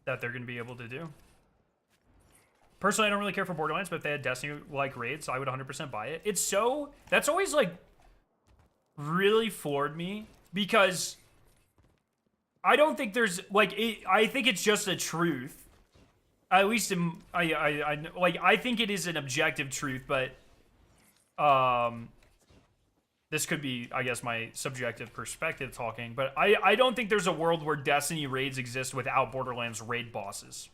that they're going to be able to do. Personally, I don't really care for Borderlands, but if they had Destiny-like raids, I would 100% buy it. That's always, like, really floored me, because I don't think there's, like, I think it's just a truth. At least I think it is an objective truth, but this could be, I guess, my subjective perspective talking, but I don't think there's a world where Destiny raids exist without Borderlands raid bosses.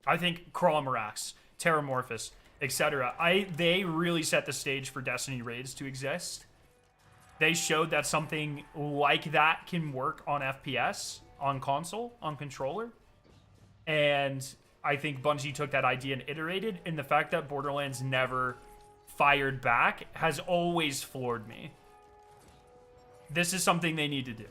I think Crawlamarax, Terramorphous, etc. They really set the stage for Destiny raids to exist. They showed that something like that can work on FPS, on console, on controller. And I think Bungie took that idea and iterated, and the fact that Borderlands never fired back has always floored me. This is something they need to do.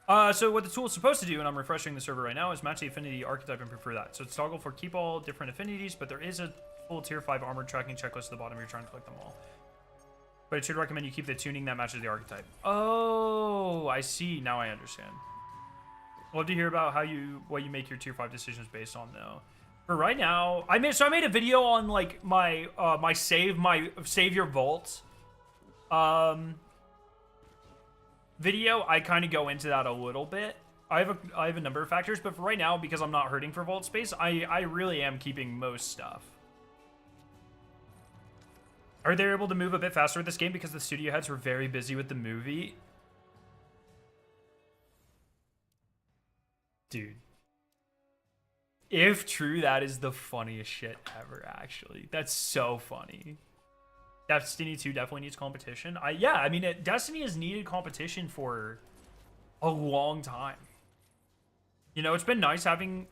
So what the tool is supposed to do, and I'm refreshing the server right now, is match the affinity archetype and prefer that. So it's toggle for keep all different affinities, but there is a full tier 5 armor tracking checklist at the bottom if you're trying to collect them all. But it should recommend you keep the tuning that matches the archetype. Oh, I see. Now I understand. Love to hear about what you make your tier 5 decisions based on, though. For right now, I made a video on like my save your vault video. I kind of go into that a little bit. I have a number of factors, but for right now, because I'm not hurting for vault space, I really am keeping most stuff. Are they able to move a bit faster with this game because the studio heads were very busy with the movie? Dude. If true, that is the funniest shit ever, actually. That's so funny. Destiny 2 definitely needs competition. Yeah, I mean, Destiny has needed competition for a long time. You know, it's been nice having...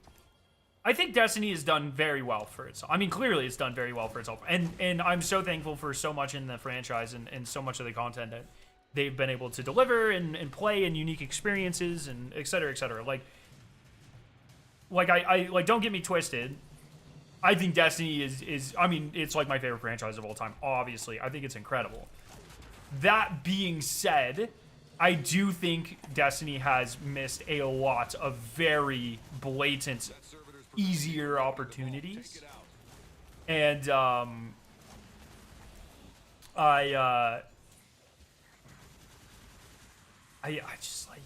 I think Destiny has done very well for itself. I mean, clearly it's done very well for itself. And I'm so thankful for so much in the franchise and so much of the content that they've been able to deliver and play and unique experiences and et cetera, et cetera. Like don't get me twisted. I think Destiny is I mean, it's like my favorite franchise of all time, obviously. I think it's incredible. That being said, I do think Destiny has missed a lot of very blatant, easier opportunities. And I just like,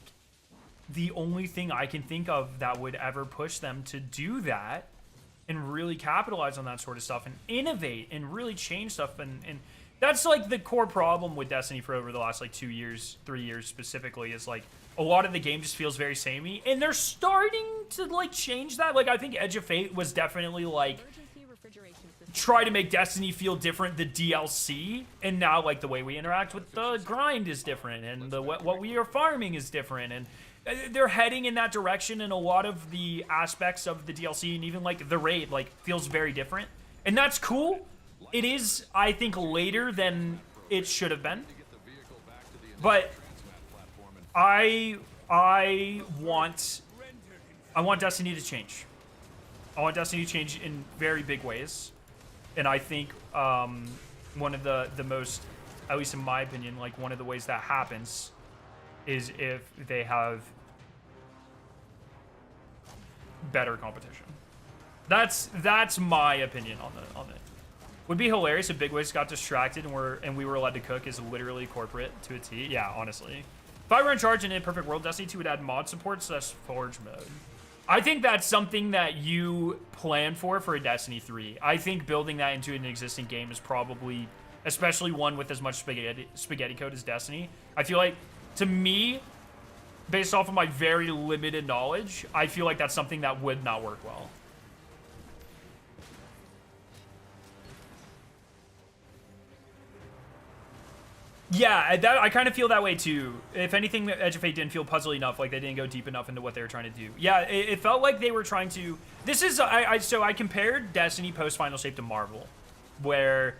the only thing I can think of that would ever push them to do that and really capitalize on that sort of stuff and innovate and really change stuff. And that's like the core problem with Destiny for over the last like 2 years, 3 years specifically, is like a lot of the game just feels very samey, and they're starting to like change that. Like I think Edge of Fate was definitely like try to make Destiny feel different, the DLC, and now like the way we interact with the grind is different, and what we are farming is different, and they're heading in that direction, and a lot of the aspects of the DLC and even like the raid like feels very different, and that's cool. It is, I think, later than it should have been, but I want Destiny to change. I want Destiny to change in very big ways, and I think one of the most, at least in my opinion, like one of the ways that happens is if they have better competition. That's my opinion on it. Would be hilarious if Big Wigs got distracted and we were allowed to cook is literally corporate to a T. Yeah, honestly. If I were in charge in a perfect world, Destiny 2 would add mod support / forge mode. I think that's something that you plan for a Destiny 3. I think building that into an existing game is probably, especially one with as much spaghetti code as Destiny. I feel like, to me, based off of my very limited knowledge, I feel like that's something that would not work well. Yeah, I kind of feel that way too. If anything, Edge of Fate didn't feel puzzly enough, like they didn't go deep enough into what they were trying to do. Yeah, it felt like they were trying to... This is... So I compared Destiny post-Final Shape to Marvel, where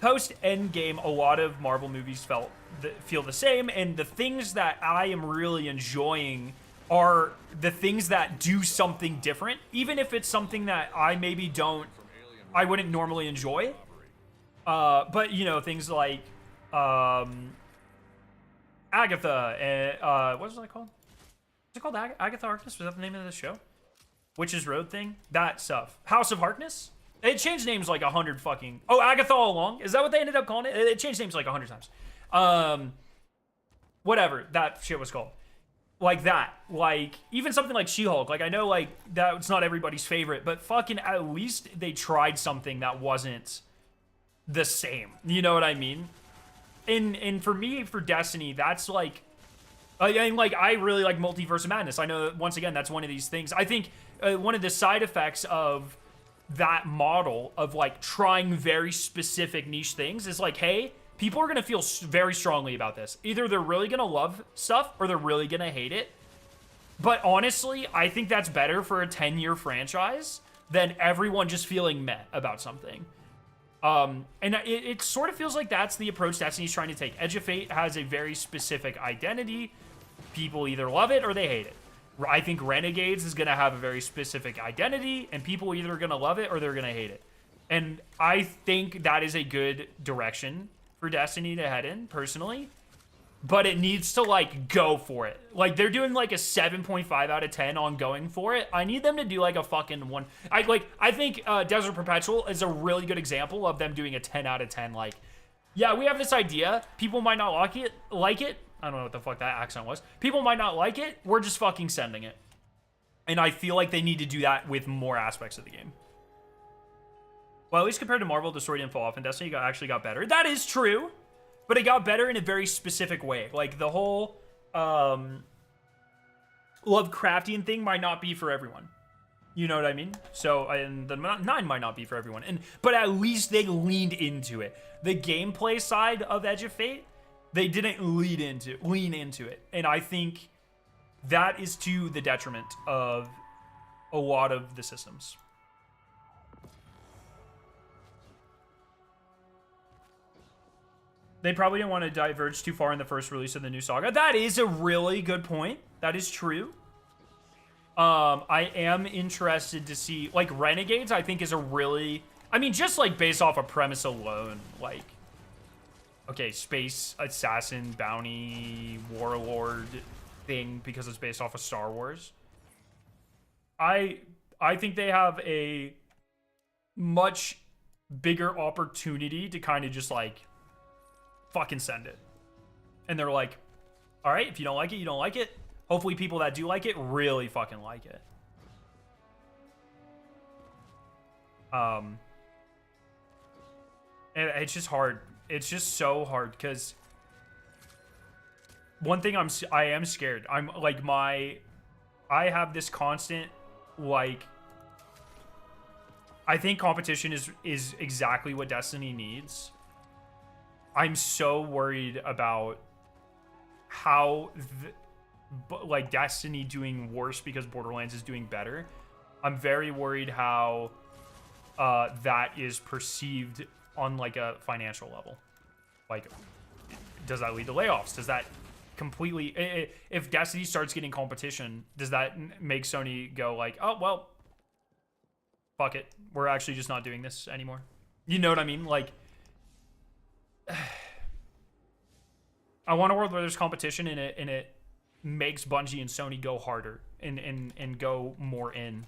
post-Endgame, a lot of Marvel movies feel the same, and the things that I am really enjoying are the things that do something different, even if it's something that I maybe I wouldn't normally enjoy. But, you know, things like... Agatha, and, what was that called? What's it called? Agatha Harkness? Was that the name of the show? Witch's Road thing? That stuff. House of Harkness? It changed names like 100 fucking... Oh, Agatha All Along? Is that what they ended up calling it? It changed names like 100 times. Whatever that shit was called. Like that. Like, even something like She-Hulk. Like, I know, like, that's not everybody's favorite, but fucking at least they tried something that wasn't the same. You know what I mean? And for me, for Destiny, that's like, I really like Multiverse of Madness. I know that, once again, that's one of these things. I think one of the side effects of that model of like trying very specific niche things is like, hey, people are going to feel very strongly about this. Either they're really going to love stuff or they're really going to hate it. But honestly, I think that's better for a 10-year franchise than everyone just feeling meh about something. And it sort of feels like that's the approach Destiny's trying to take. Edge of Fate has a very specific identity. people either love it or they hate it. I think Renegades is going to have a very specific identity, and people are either going to love it or they're going to hate it. And I think that is a good direction for Destiny to head in, personally. But it needs to, like, go for it. Like, they're doing, like, a 7.5 out of 10 on going for it. I need them to do, like, a fucking 1. I think Desert Perpetual is a really good example of them doing a 10 out of 10. Like, yeah, we have this idea. People might not like it. I don't know what the fuck that accent was. People might not like it. We're just fucking sending it. And I feel like they need to do that with more aspects of the game. Well, at least compared to Marvel, the story didn't fall off, and Destiny actually got better. That is true. But it got better in a very specific way. Like, the whole Lovecraftian thing might not be for everyone. You know what I mean? So, and the 9 might not be for everyone. But at least they leaned into it. The gameplay side of Edge of Fate, they didn't lean into it. And I think that is to the detriment of a lot of the systems. They probably didn't want to diverge too far in the first release of the new saga. That is a really good point. That is true. I am interested to see, like, Renegades, I think is a really, I mean, just like based off a premise alone, like, okay, space assassin, bounty, warlord thing because it's based off of Star Wars. I think they have a much bigger opportunity to kind of just, like, fucking send it. And they're like, all right, if you don't like it, you don't like it. Hopefully people that do like it really fucking like it. And it's just hard. It's just so hard because one thing I am scared. I'm like I have this constant, like, I think competition is exactly what Destiny needs. I'm so worried about how, like, Destiny doing worse because Borderlands is doing better. I'm very worried how that is perceived on, like, a financial level. Like, does that lead to layoffs? Does that completely... If Destiny starts getting competition, does that make Sony go, like, oh, well, fuck it. We're actually just not doing this anymore. You know what I mean? Like... I want a world where there's competition and it makes Bungie and Sony go harder and go more in.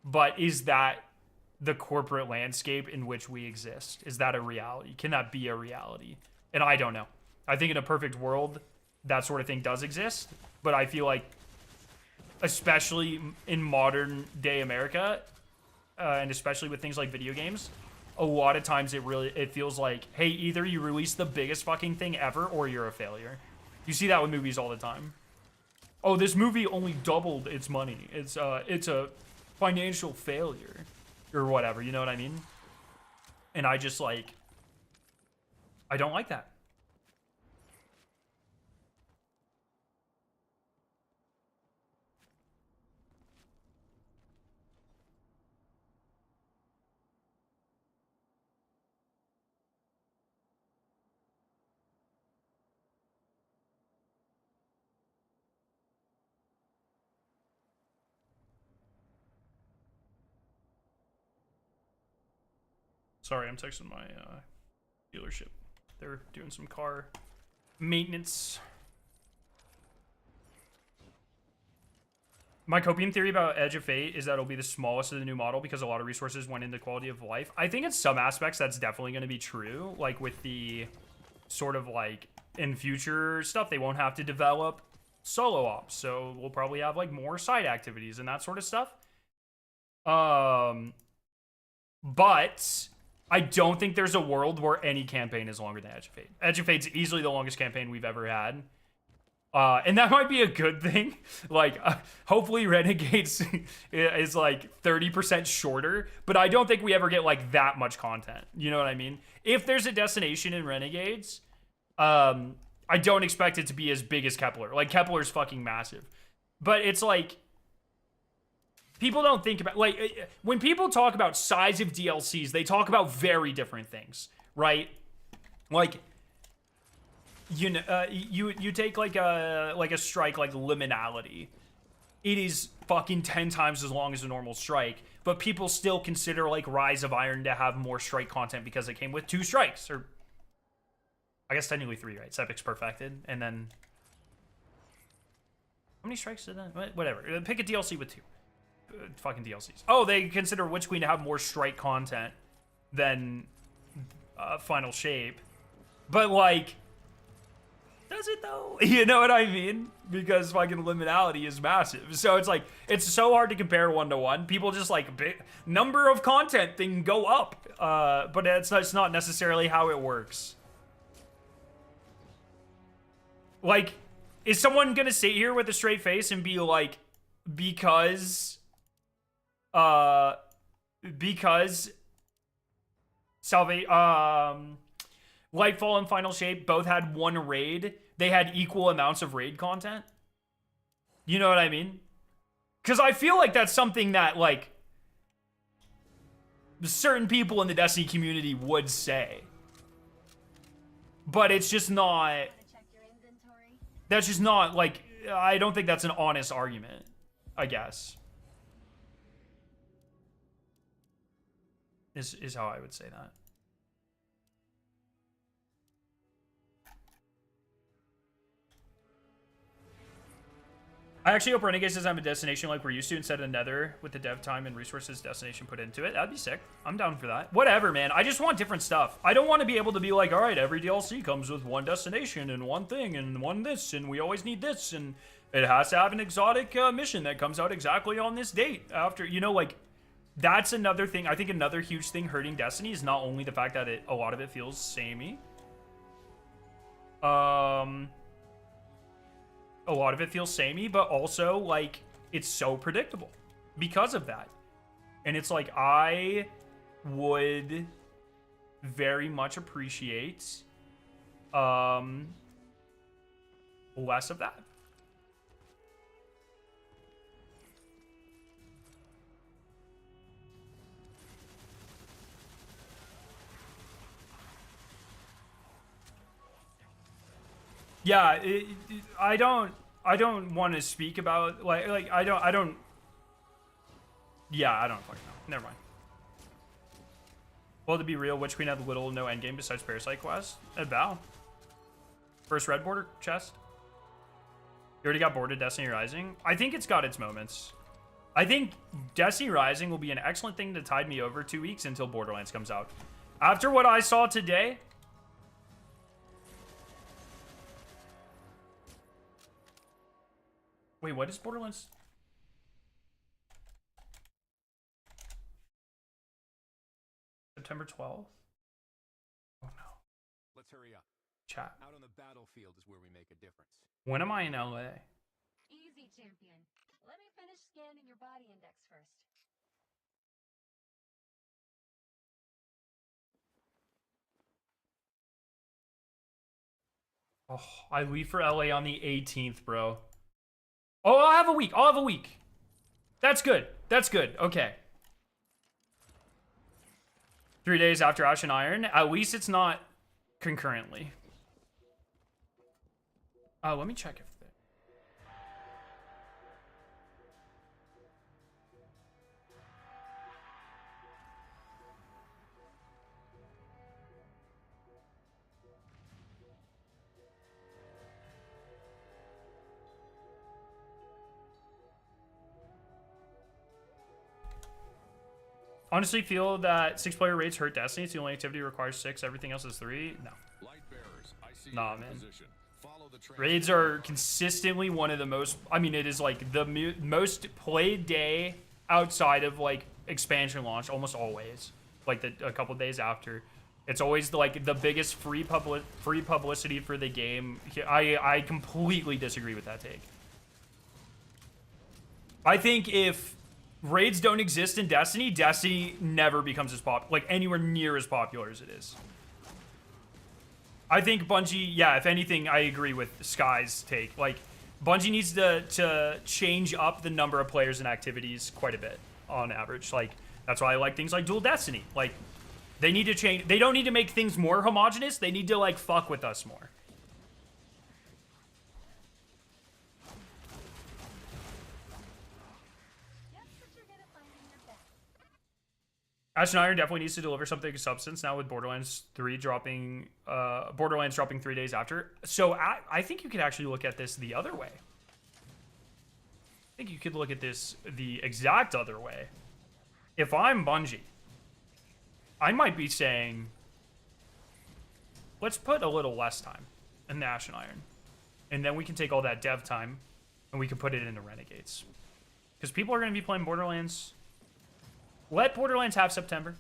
But is that the corporate landscape in which we exist? Is that a reality? Can that be a reality? And I don't know. I think in a perfect world, that sort of thing does exist. But I feel like, especially in modern day America, and especially with things like video games, a lot of times it feels like, hey, either you release the biggest fucking thing ever or you're a failure. You see that with movies all the time. Oh, this movie only doubled its money. It's a financial failure or whatever, you know what I mean? And I just, like, I don't like that. Sorry, I'm texting my dealership. They're doing some car maintenance. My copium theory about Edge of Fate is that it'll be the smallest of the new model because a lot of resources went into quality of life. I think in some aspects that's definitely going to be true. Like with the sort of like in future stuff, they won't have to develop solo ops. So we'll probably have like more side activities and that sort of stuff. But I don't think there's a world where any campaign is longer than Edge of Fate. Edge of Fate's easily the longest campaign we've ever had. And that might be a good thing. Like, hopefully Renegades is like 30% shorter, but I don't think we ever get like that much content. You know what I mean? If there's a destination in Renegades, I don't expect it to be as big as Kepler. Like, Kepler's fucking massive. But it's like, people don't think about, like, when people talk about size of DLCs, they talk about very different things, right? Like, you know, you take like a strike like Liminality. It is fucking 10 times as long as a normal strike, but people still consider like Rise of Iron to have more strike content because it came with 2 strikes, or I guess technically 3, right? Sepic's perfected, and then how many strikes did that? Whatever. Pick a DLC with 2. Fucking DLCs. Oh, they consider Witch Queen to have more strike content than Final Shape, but like, does it though? You know what I mean? Because fucking Liminality is massive. So it's like, it's so hard to compare 1-to-1. People just like, number of content thing go up. But it's not necessarily how it works. Like, is someone gonna sit here with a straight face and be like, because Lightfall and Final Shape both had 1 raid, they had equal amounts of raid content? You know what I mean? Because I feel like that's something that, like, certain people in the Destiny community would say. But it's just not... That's just not, like... I don't think that's an honest argument, I guess. Is how I would say that. I actually hope Renegade says I'm a destination like we're used to instead of Nether with the dev time and resources destination put into it. That'd be sick. I'm down for that. Whatever, man. I just want different stuff. I don't want to be able to be like, all right, every DLC comes with 1 destination and 1 thing and 1 this, and we always need this, and it has to have an exotic mission that comes out exactly on this date after, you know, like, that's another thing. I think another huge thing hurting Destiny is not only the fact that a lot of it feels samey. A lot of it feels samey, but also, like, it's so predictable because of that. And it's like, I would very much appreciate less of that. Yeah, I don't want to speak about like I don't. Yeah, I don't fucking know. Never mind. Well, to be real, Witch Queen had little no endgame besides Parasite Quest. At Val. First red border chest. You already got bored of Destiny Rising? I think it's got its moments. I think Destiny Rising will be an excellent thing to tide me over 2 weeks until Borderlands comes out. After what I saw today... Wait, what is Borderlands? September 12th? Oh no. Let's hurry up. Chat. Out on the battlefield is where we make a difference. When am I in LA? Easy, champion. Let me finish scanning your body index first. Oh, I leave for LA on the 18th, bro. Oh, I'll have a week. I'll have a week. That's good. That's good. Okay. 3 days after Ash and Iron. At least it's not concurrently. Let me check if... Honestly feel that 6-player raids hurt Destiny. It's the only activity requires 6. Everything else is 3. No. Nah, man. Raids are consistently one of the most... I mean, it is like the most played day outside of like expansion launch, almost always. Like a couple days after. It's always like the biggest free publicity for the game. I completely disagree with that take. I think if raids don't exist in Destiny, Destiny never becomes as like anywhere near as popular as it is. I think Bungie, yeah, if anything, I agree with Sky's take. Like, Bungie needs to change up the number of players and activities quite a bit on average. Like, that's why I like things like Dual Destiny. Like, they need to change. They don't need to make things more homogenous. They need to, like, fuck with us more. Ash and Iron definitely needs to deliver something of substance now with Borderlands 3 dropping, Borderlands dropping 3 days after. So I think you could actually look at this the other way. I think you could look at this the exact other way. If I'm Bungie, I might be saying, let's put a little less time in the Ash and Iron. And then we can take all that dev time and we can put it into Renegades. Because people are going to be playing Borderlands. Let Borderlands have September.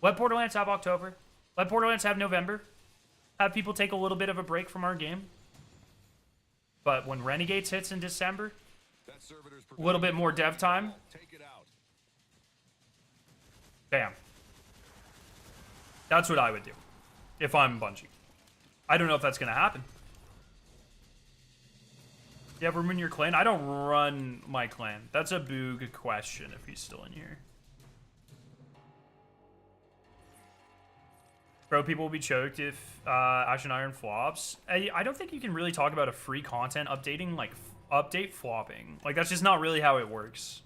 Let Borderlands have October. Let Borderlands have November. Have people take a little bit of a break from our game. But when Renegades hits in December, a little bit more dev time. Bam. That's what I would do if I'm Bungie. I don't know if that's going to happen. You have room in your clan? I don't run my clan. That's a Boog question if he's still in here. Bro, people will be choked if Ash and Iron flops. I don't think you can really talk about a free content updating, like, update flopping. Like, that's just not really how it works.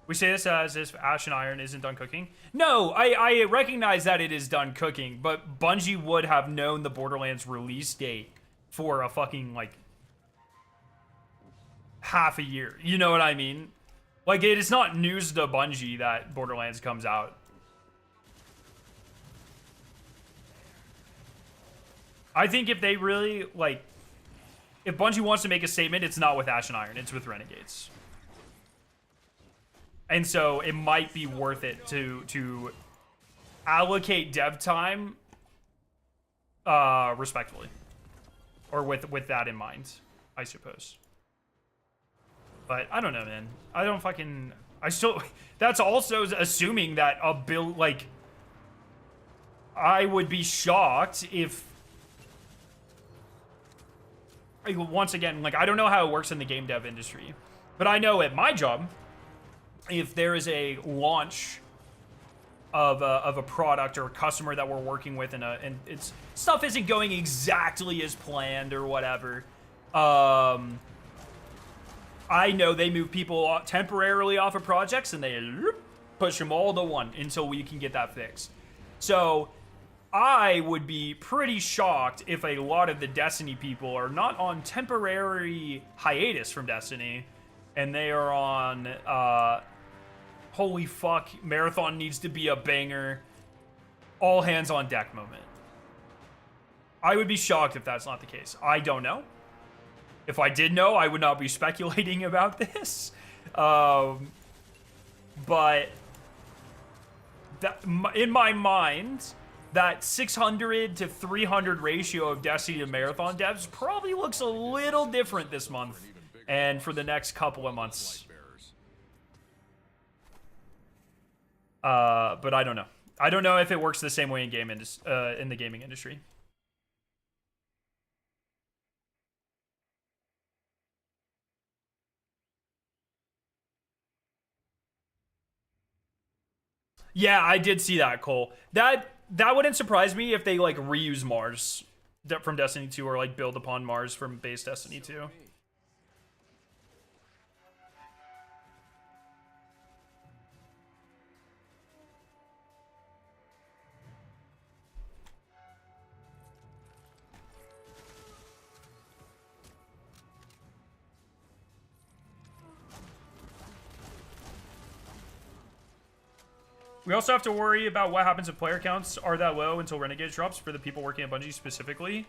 We say this as if Ash and Iron isn't done cooking. No, I recognize that it is done cooking, but Bungie would have known the Borderlands release date for a fucking, like, half a year. You know what I mean? Like, it is not news to Bungie that Borderlands comes out. I think if they really, like, if Bungie wants to make a statement, it's not with Ash and Iron, it's with Renegades. And so it might be worth it to allocate dev time respectfully. Or with that in mind, I suppose. But I don't know, man. I don't fucking... That's also assuming that a build, like... I would be shocked if... Once again, like, I don't know how it works in the game dev industry. But I know at my job, if there is a launch of a product or a customer that we're working with and it's stuff isn't going exactly as planned or whatever, I know they move people temporarily off of projects and they push them all to one until we can get that fixed. So I would be pretty shocked if a lot of the Destiny people are not on temporary hiatus from Destiny and they are on holy fuck, Marathon needs to be a banger, all hands on deck moment. I would be shocked if that's not the case. I don't know. If I did know, I would not be speculating about this. But in my mind, that 600 to 300 ratio of Destiny to Marathon devs probably looks a little different this month and for the next couple of months. But I don't know. I don't know if it works the same way in in the gaming industry. Yeah, I did see that, Cole. That wouldn't surprise me if they like reuse Mars from Destiny 2 or like build upon Mars from base Destiny 2. We also have to worry about what happens if player counts are that low until Renegade drops for the people working at Bungie specifically.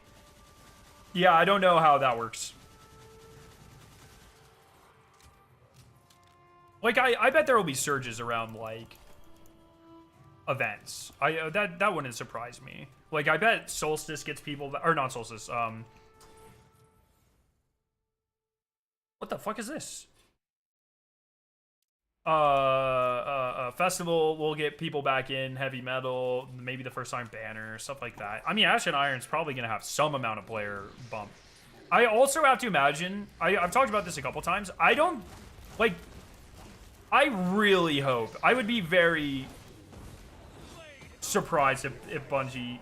Yeah, I don't know how that works. Like, I bet there will be surges around, like, events. That wouldn't surprise me. Like, I bet Solstice gets people... Or not Solstice, what the fuck is this? Festival will get people back in, heavy metal, maybe the first time banner, stuff like that. I mean, Ash and Iron's probably going to have some amount of player bump. I also have to imagine, I've talked about this a couple times, I don't, like, I really hope, I would be very surprised if Bungie,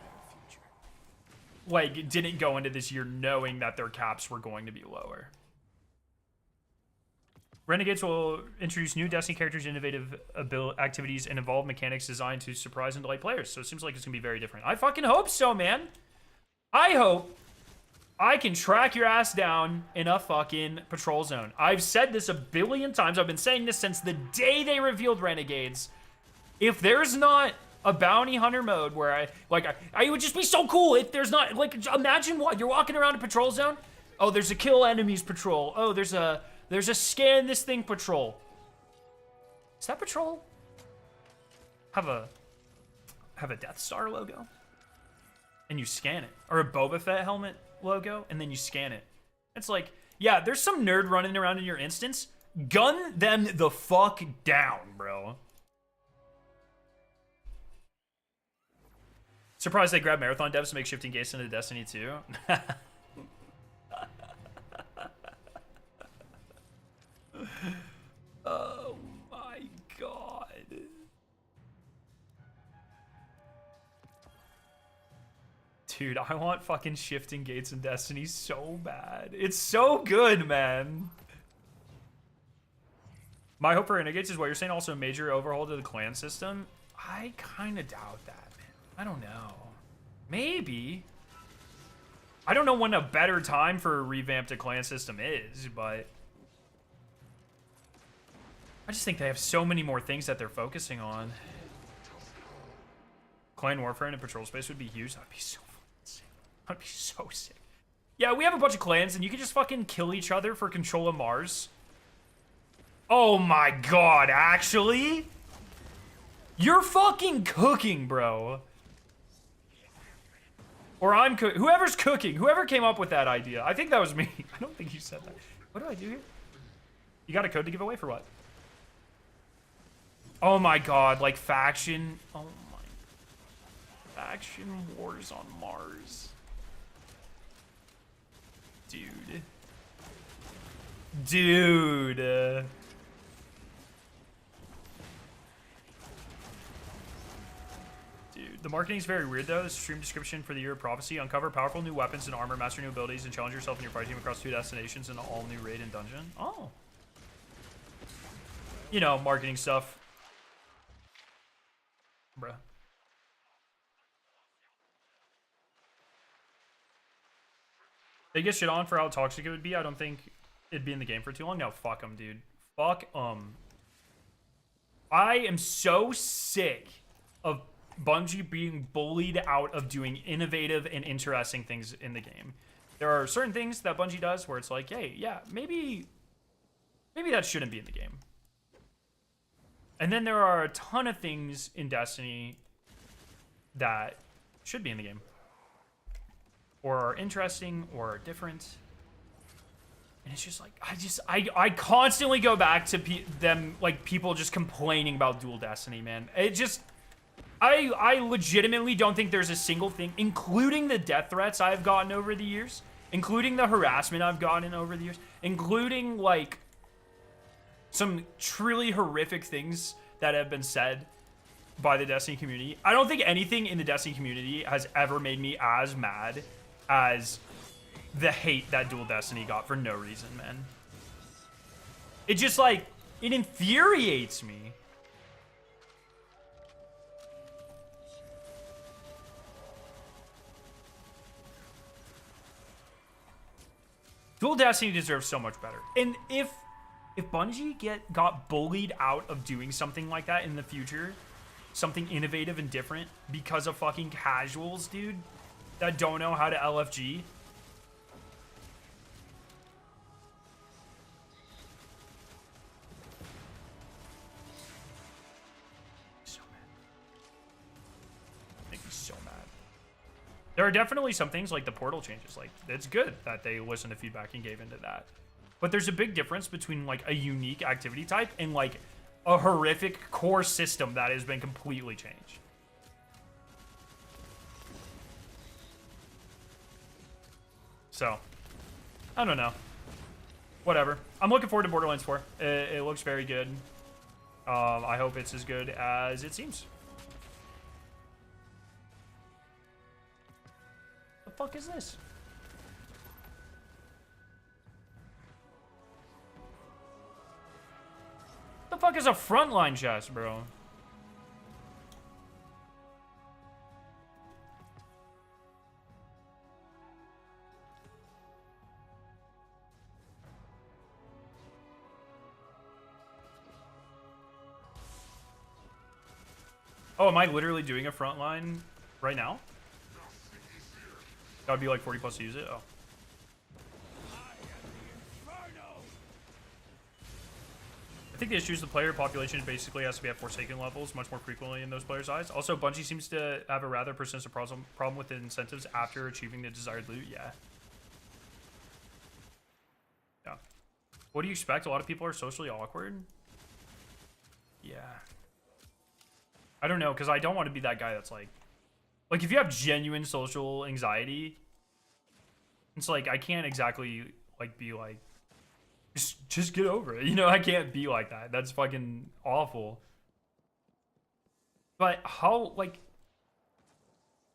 like, didn't go into this year knowing that their caps were going to be lower. Renegades will introduce new Destiny characters, innovative activities, and evolve mechanics designed to surprise and delight players. So it seems like it's going to be very different. I fucking hope so, man. I hope I can track your ass down in a fucking patrol zone. I've said this a billion times. I've been saying this since the day they revealed Renegades. If there's not a bounty hunter mode where I would just be so cool if there's not, like, imagine what, you're walking around a patrol zone. Oh, there's a kill enemies patrol. Oh, there's a scan this thing patrol. Does that patrol have a Death Star logo? And you scan it. Or a Boba Fett helmet logo, and then you scan it. It's like, yeah, there's some nerd running around in your instance. Gun them the fuck down, bro. Surprised they grabbed Marathon devs to make shifting gates into Destiny 2. Oh my god. Dude, I want fucking shifting gates in Destiny so bad. It's so good, man. My hope for Renegades is what you're saying, also a major overhaul to the clan system. I kind of doubt that, man. I don't know. Maybe. I don't know when a better time for a revamped clan system is, but I just think they have so many more things that they're focusing on. Clan warfare in a patrol space would be huge. That'd be so fucking sick. That'd be so sick. Yeah, we have a bunch of clans, and you can just fucking kill each other for control of Mars. Oh my god, actually? You're fucking cooking, bro. Or I'm cooking. Whoever's cooking. Whoever came up with that idea. I think that was me. I don't think you said that. What do I do here? You got a code to give away for what? Oh my god, like faction. Oh my. Faction wars on Mars. Dude. Dude. The marketing's very weird though. The stream description for the Year of Prophecy: uncover powerful new weapons and armor, master new abilities, and challenge yourself and your fight team across 2 destinations in an all-new raid and dungeon. Oh. You know, marketing stuff. Bruh. They get shit on for how toxic it would be. I don't think it'd be in the game for too long. No, fuck them, dude. Fuck I am so sick of Bungie being bullied out of doing innovative and interesting things in the game. There are certain things that Bungie does where it's like, hey, yeah, maybe that shouldn't be in the game. And then there are a ton of things in Destiny that should be in the game. Or are interesting, or are different. And it's just like, I constantly go back to people just complaining about dual Destiny, man. It just, I legitimately don't think there's a single thing, including the death threats I've gotten over the years, including the harassment I've gotten over the years, including like some truly horrific things that have been said by the Destiny community. I don't think anything in the Destiny community has ever made me as mad as the hate that dual Destiny got for no reason, man. It just like, it infuriates me. Dual Destiny deserves so much better. And if Bungie got bullied out of doing something like that in the future, something innovative and different because of fucking casuals, dude, that don't know how to LFG. So mad. Make me so mad. There are definitely some things like the portal changes. Like, it's good that they listened to feedback and gave into that. But there's a big difference between like a unique activity type and like a horrific core system that has been completely changed. So, I don't know. Whatever. I'm looking forward to Borderlands 4. It looks very good. I hope it's as good as it seems. The fuck is this? fuck is a frontline chest, bro? Oh, am I literally doing a frontline right now? That would be like 40 plus to use it? Oh. I think the issue is the player population basically has to be at Forsaken levels much more frequently in those players' eyes. Also, Bungie seems to have a rather persistent problem with the incentives after achieving the desired loot. Yeah. Yeah. What do you expect? A lot of people are socially awkward? Yeah. I don't know, because I don't want to be that guy that's like if you have genuine social anxiety, it's like I can't exactly like be like just get over it. You know, I can't be like that. That's fucking awful. But how, like,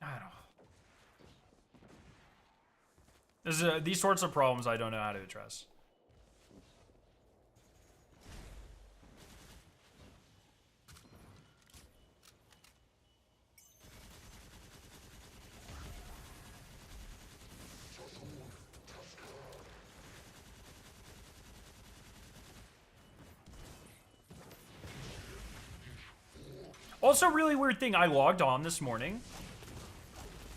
I don't know. These sorts of problems I don't know how to address. Also, really weird thing. I logged on this morning.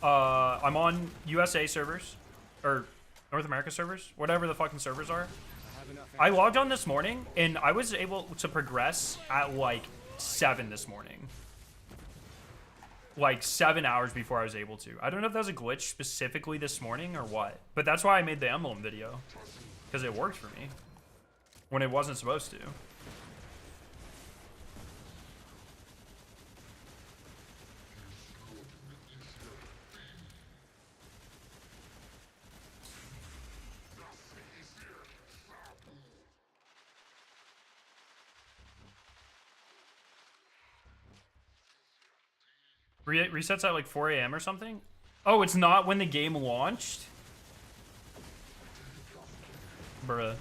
I'm on USA servers. Or North America servers. Whatever the fucking servers are. I logged on this morning, and I was able to progress at, like, 7 this morning. Like, 7 hours before I was able to. I don't know if that was a glitch specifically this morning or what. But that's why I made the emblem video. Because it worked for me. When it wasn't supposed to. Resets at like 4 a.m. or something? Oh, it's not when the game launched? Bruh.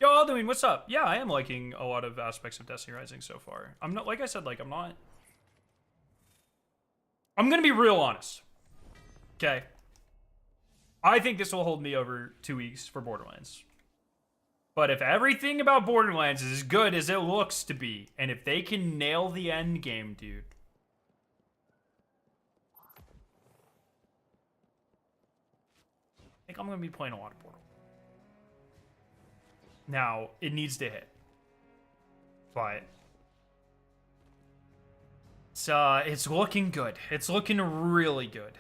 Yo, Alduin, what's up? Yeah, I am liking a lot of aspects of Destiny Rising so far. I'm not, like I said, like, I'm gonna be real honest. Okay. I think this will hold me over 2 weeks for Borderlands. But if everything about Borderlands is as good as it looks to be, and if they can nail the end game, dude. I think I'm gonna be playing a lot of Borderlands. Now, it needs to hit. But it's looking good. It's looking really good.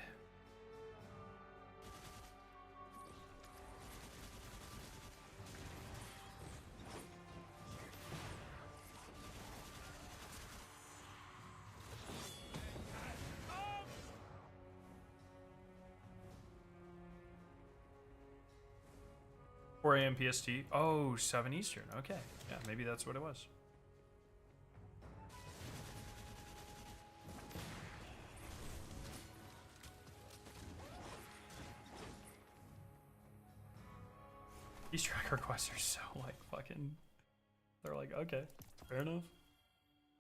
AM PST. Oh, 7 Eastern. Okay. Yeah, maybe that's what it was. These track requests are so like fucking. They're like, okay, fair enough.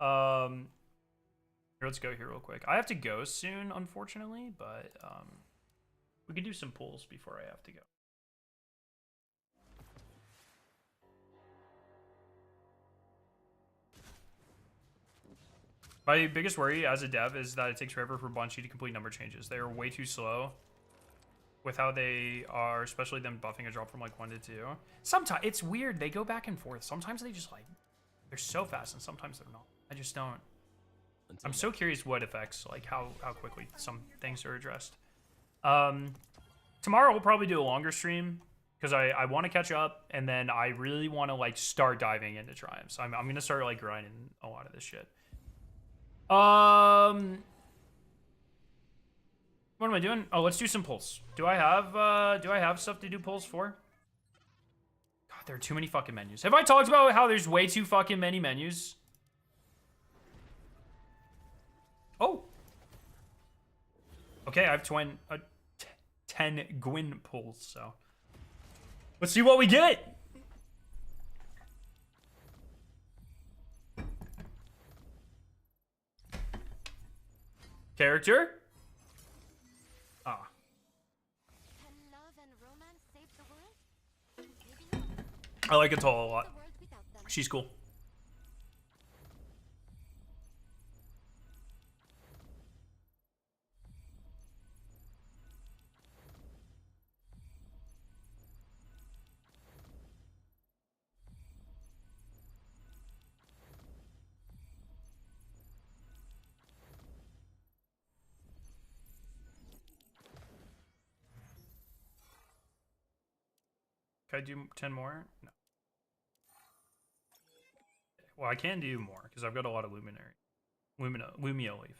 Here, let's go here real quick. I have to go soon, unfortunately, but we can do some pulls before I have to go. My biggest worry as a dev is that it takes forever for Bungie to complete number changes. They are way too slow with how they are, especially them buffing a drop from like 1 to 2. Sometimes it's weird. They go back and forth. Sometimes they just like, they're so fast and sometimes they're not. I just don't. I'm so curious what affects like how quickly some things are addressed. Tomorrow we'll probably do a longer stream because I want to catch up and then I really want to like start diving into triumphs. I'm going to start like grinding a lot of this shit. What am I doing? Oh, let's do some pulls. Do I have stuff to do pulls for? God, there are too many fucking menus. Have I talked about how there's way too fucking many menus? Oh. Okay, I have 10 Gwyn pulls, so. Let's see what we get. Character? Ah. I like Atoll a lot. She's cool. Can I do 10 more? No. Well, I can do more because I've got a lot of Lumia leaf.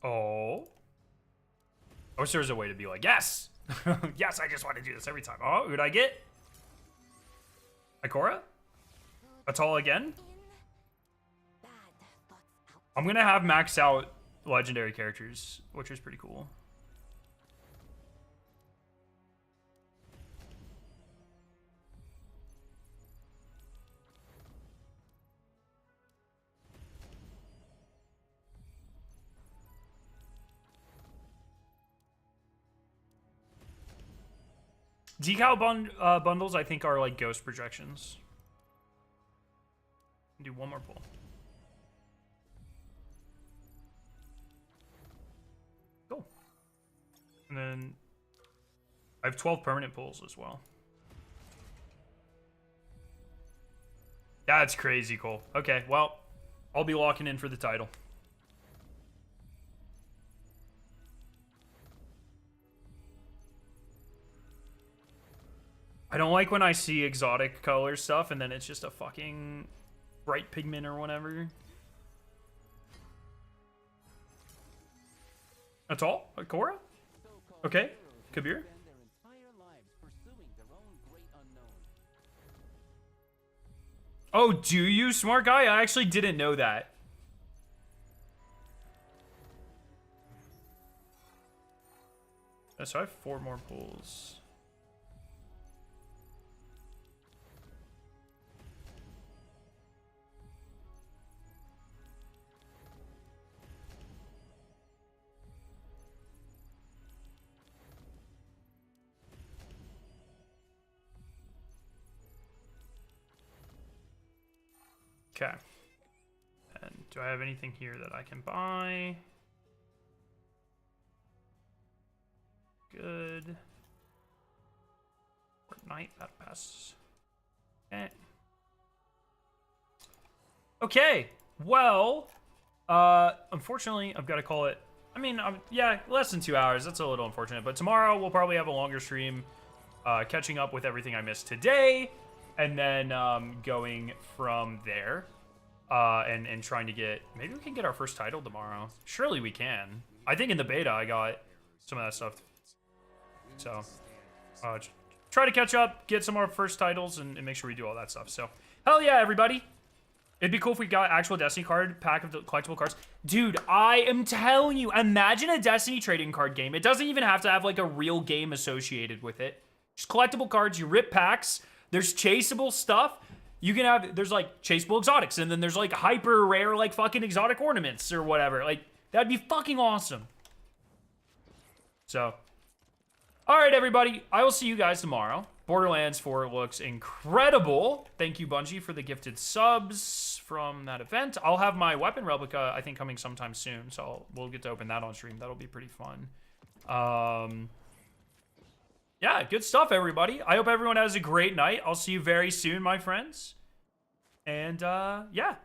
Oh. I wish there was a way to be like, yes! Yes, I just want to do this every time. Oh, who'd I get? Ikora? Atoll again? I'm gonna have maxed out legendary characters, which is pretty cool. Decal bundles, I think, are like ghost projections. Do one more pull. Cool. And then I have 12 permanent pulls as well. That's crazy cool. Okay, well, I'll be locking in for the title. I don't like when I see exotic color stuff and then it's just a fucking bright pigment or whatever. Atoll? Ikora? Okay. Kabir? Oh, do you, smart guy? I actually didn't know that. So I have 4 more pulls. Okay. And do I have anything here that I can buy? Good. Fortnite, battle pass. Okay. Okay. Well, unfortunately, I've got to call it. I mean, yeah, less than 2 hours. That's a little unfortunate. But tomorrow we'll probably have a longer stream, catching up with everything I missed today. And then going from there and trying to get... Maybe we can get our first title tomorrow. Surely we can. I think in the beta I got some of that stuff. So, try to catch up, get some of our first titles, and make sure we do all that stuff. So, hell yeah, everybody. It'd be cool if we got actual Destiny card pack of the collectible cards. Dude, I am telling you, imagine a Destiny trading card game. It doesn't even have to have like a real game associated with it. Just collectible cards, you rip packs. There's chaseable stuff. You can have, there's like chaseable exotics, and then there's like hyper rare, like fucking exotic ornaments or whatever. Like, that'd be fucking awesome. So, all right, everybody. I will see you guys tomorrow. Borderlands 4 looks incredible. Thank you, Bungie, for the gifted subs from that event. I'll have my weapon replica, I think, coming sometime soon. So we'll get to open that on stream. That'll be pretty fun. Yeah, good stuff, everybody. I hope everyone has a great night. I'll see you very soon, my friends. And, yeah.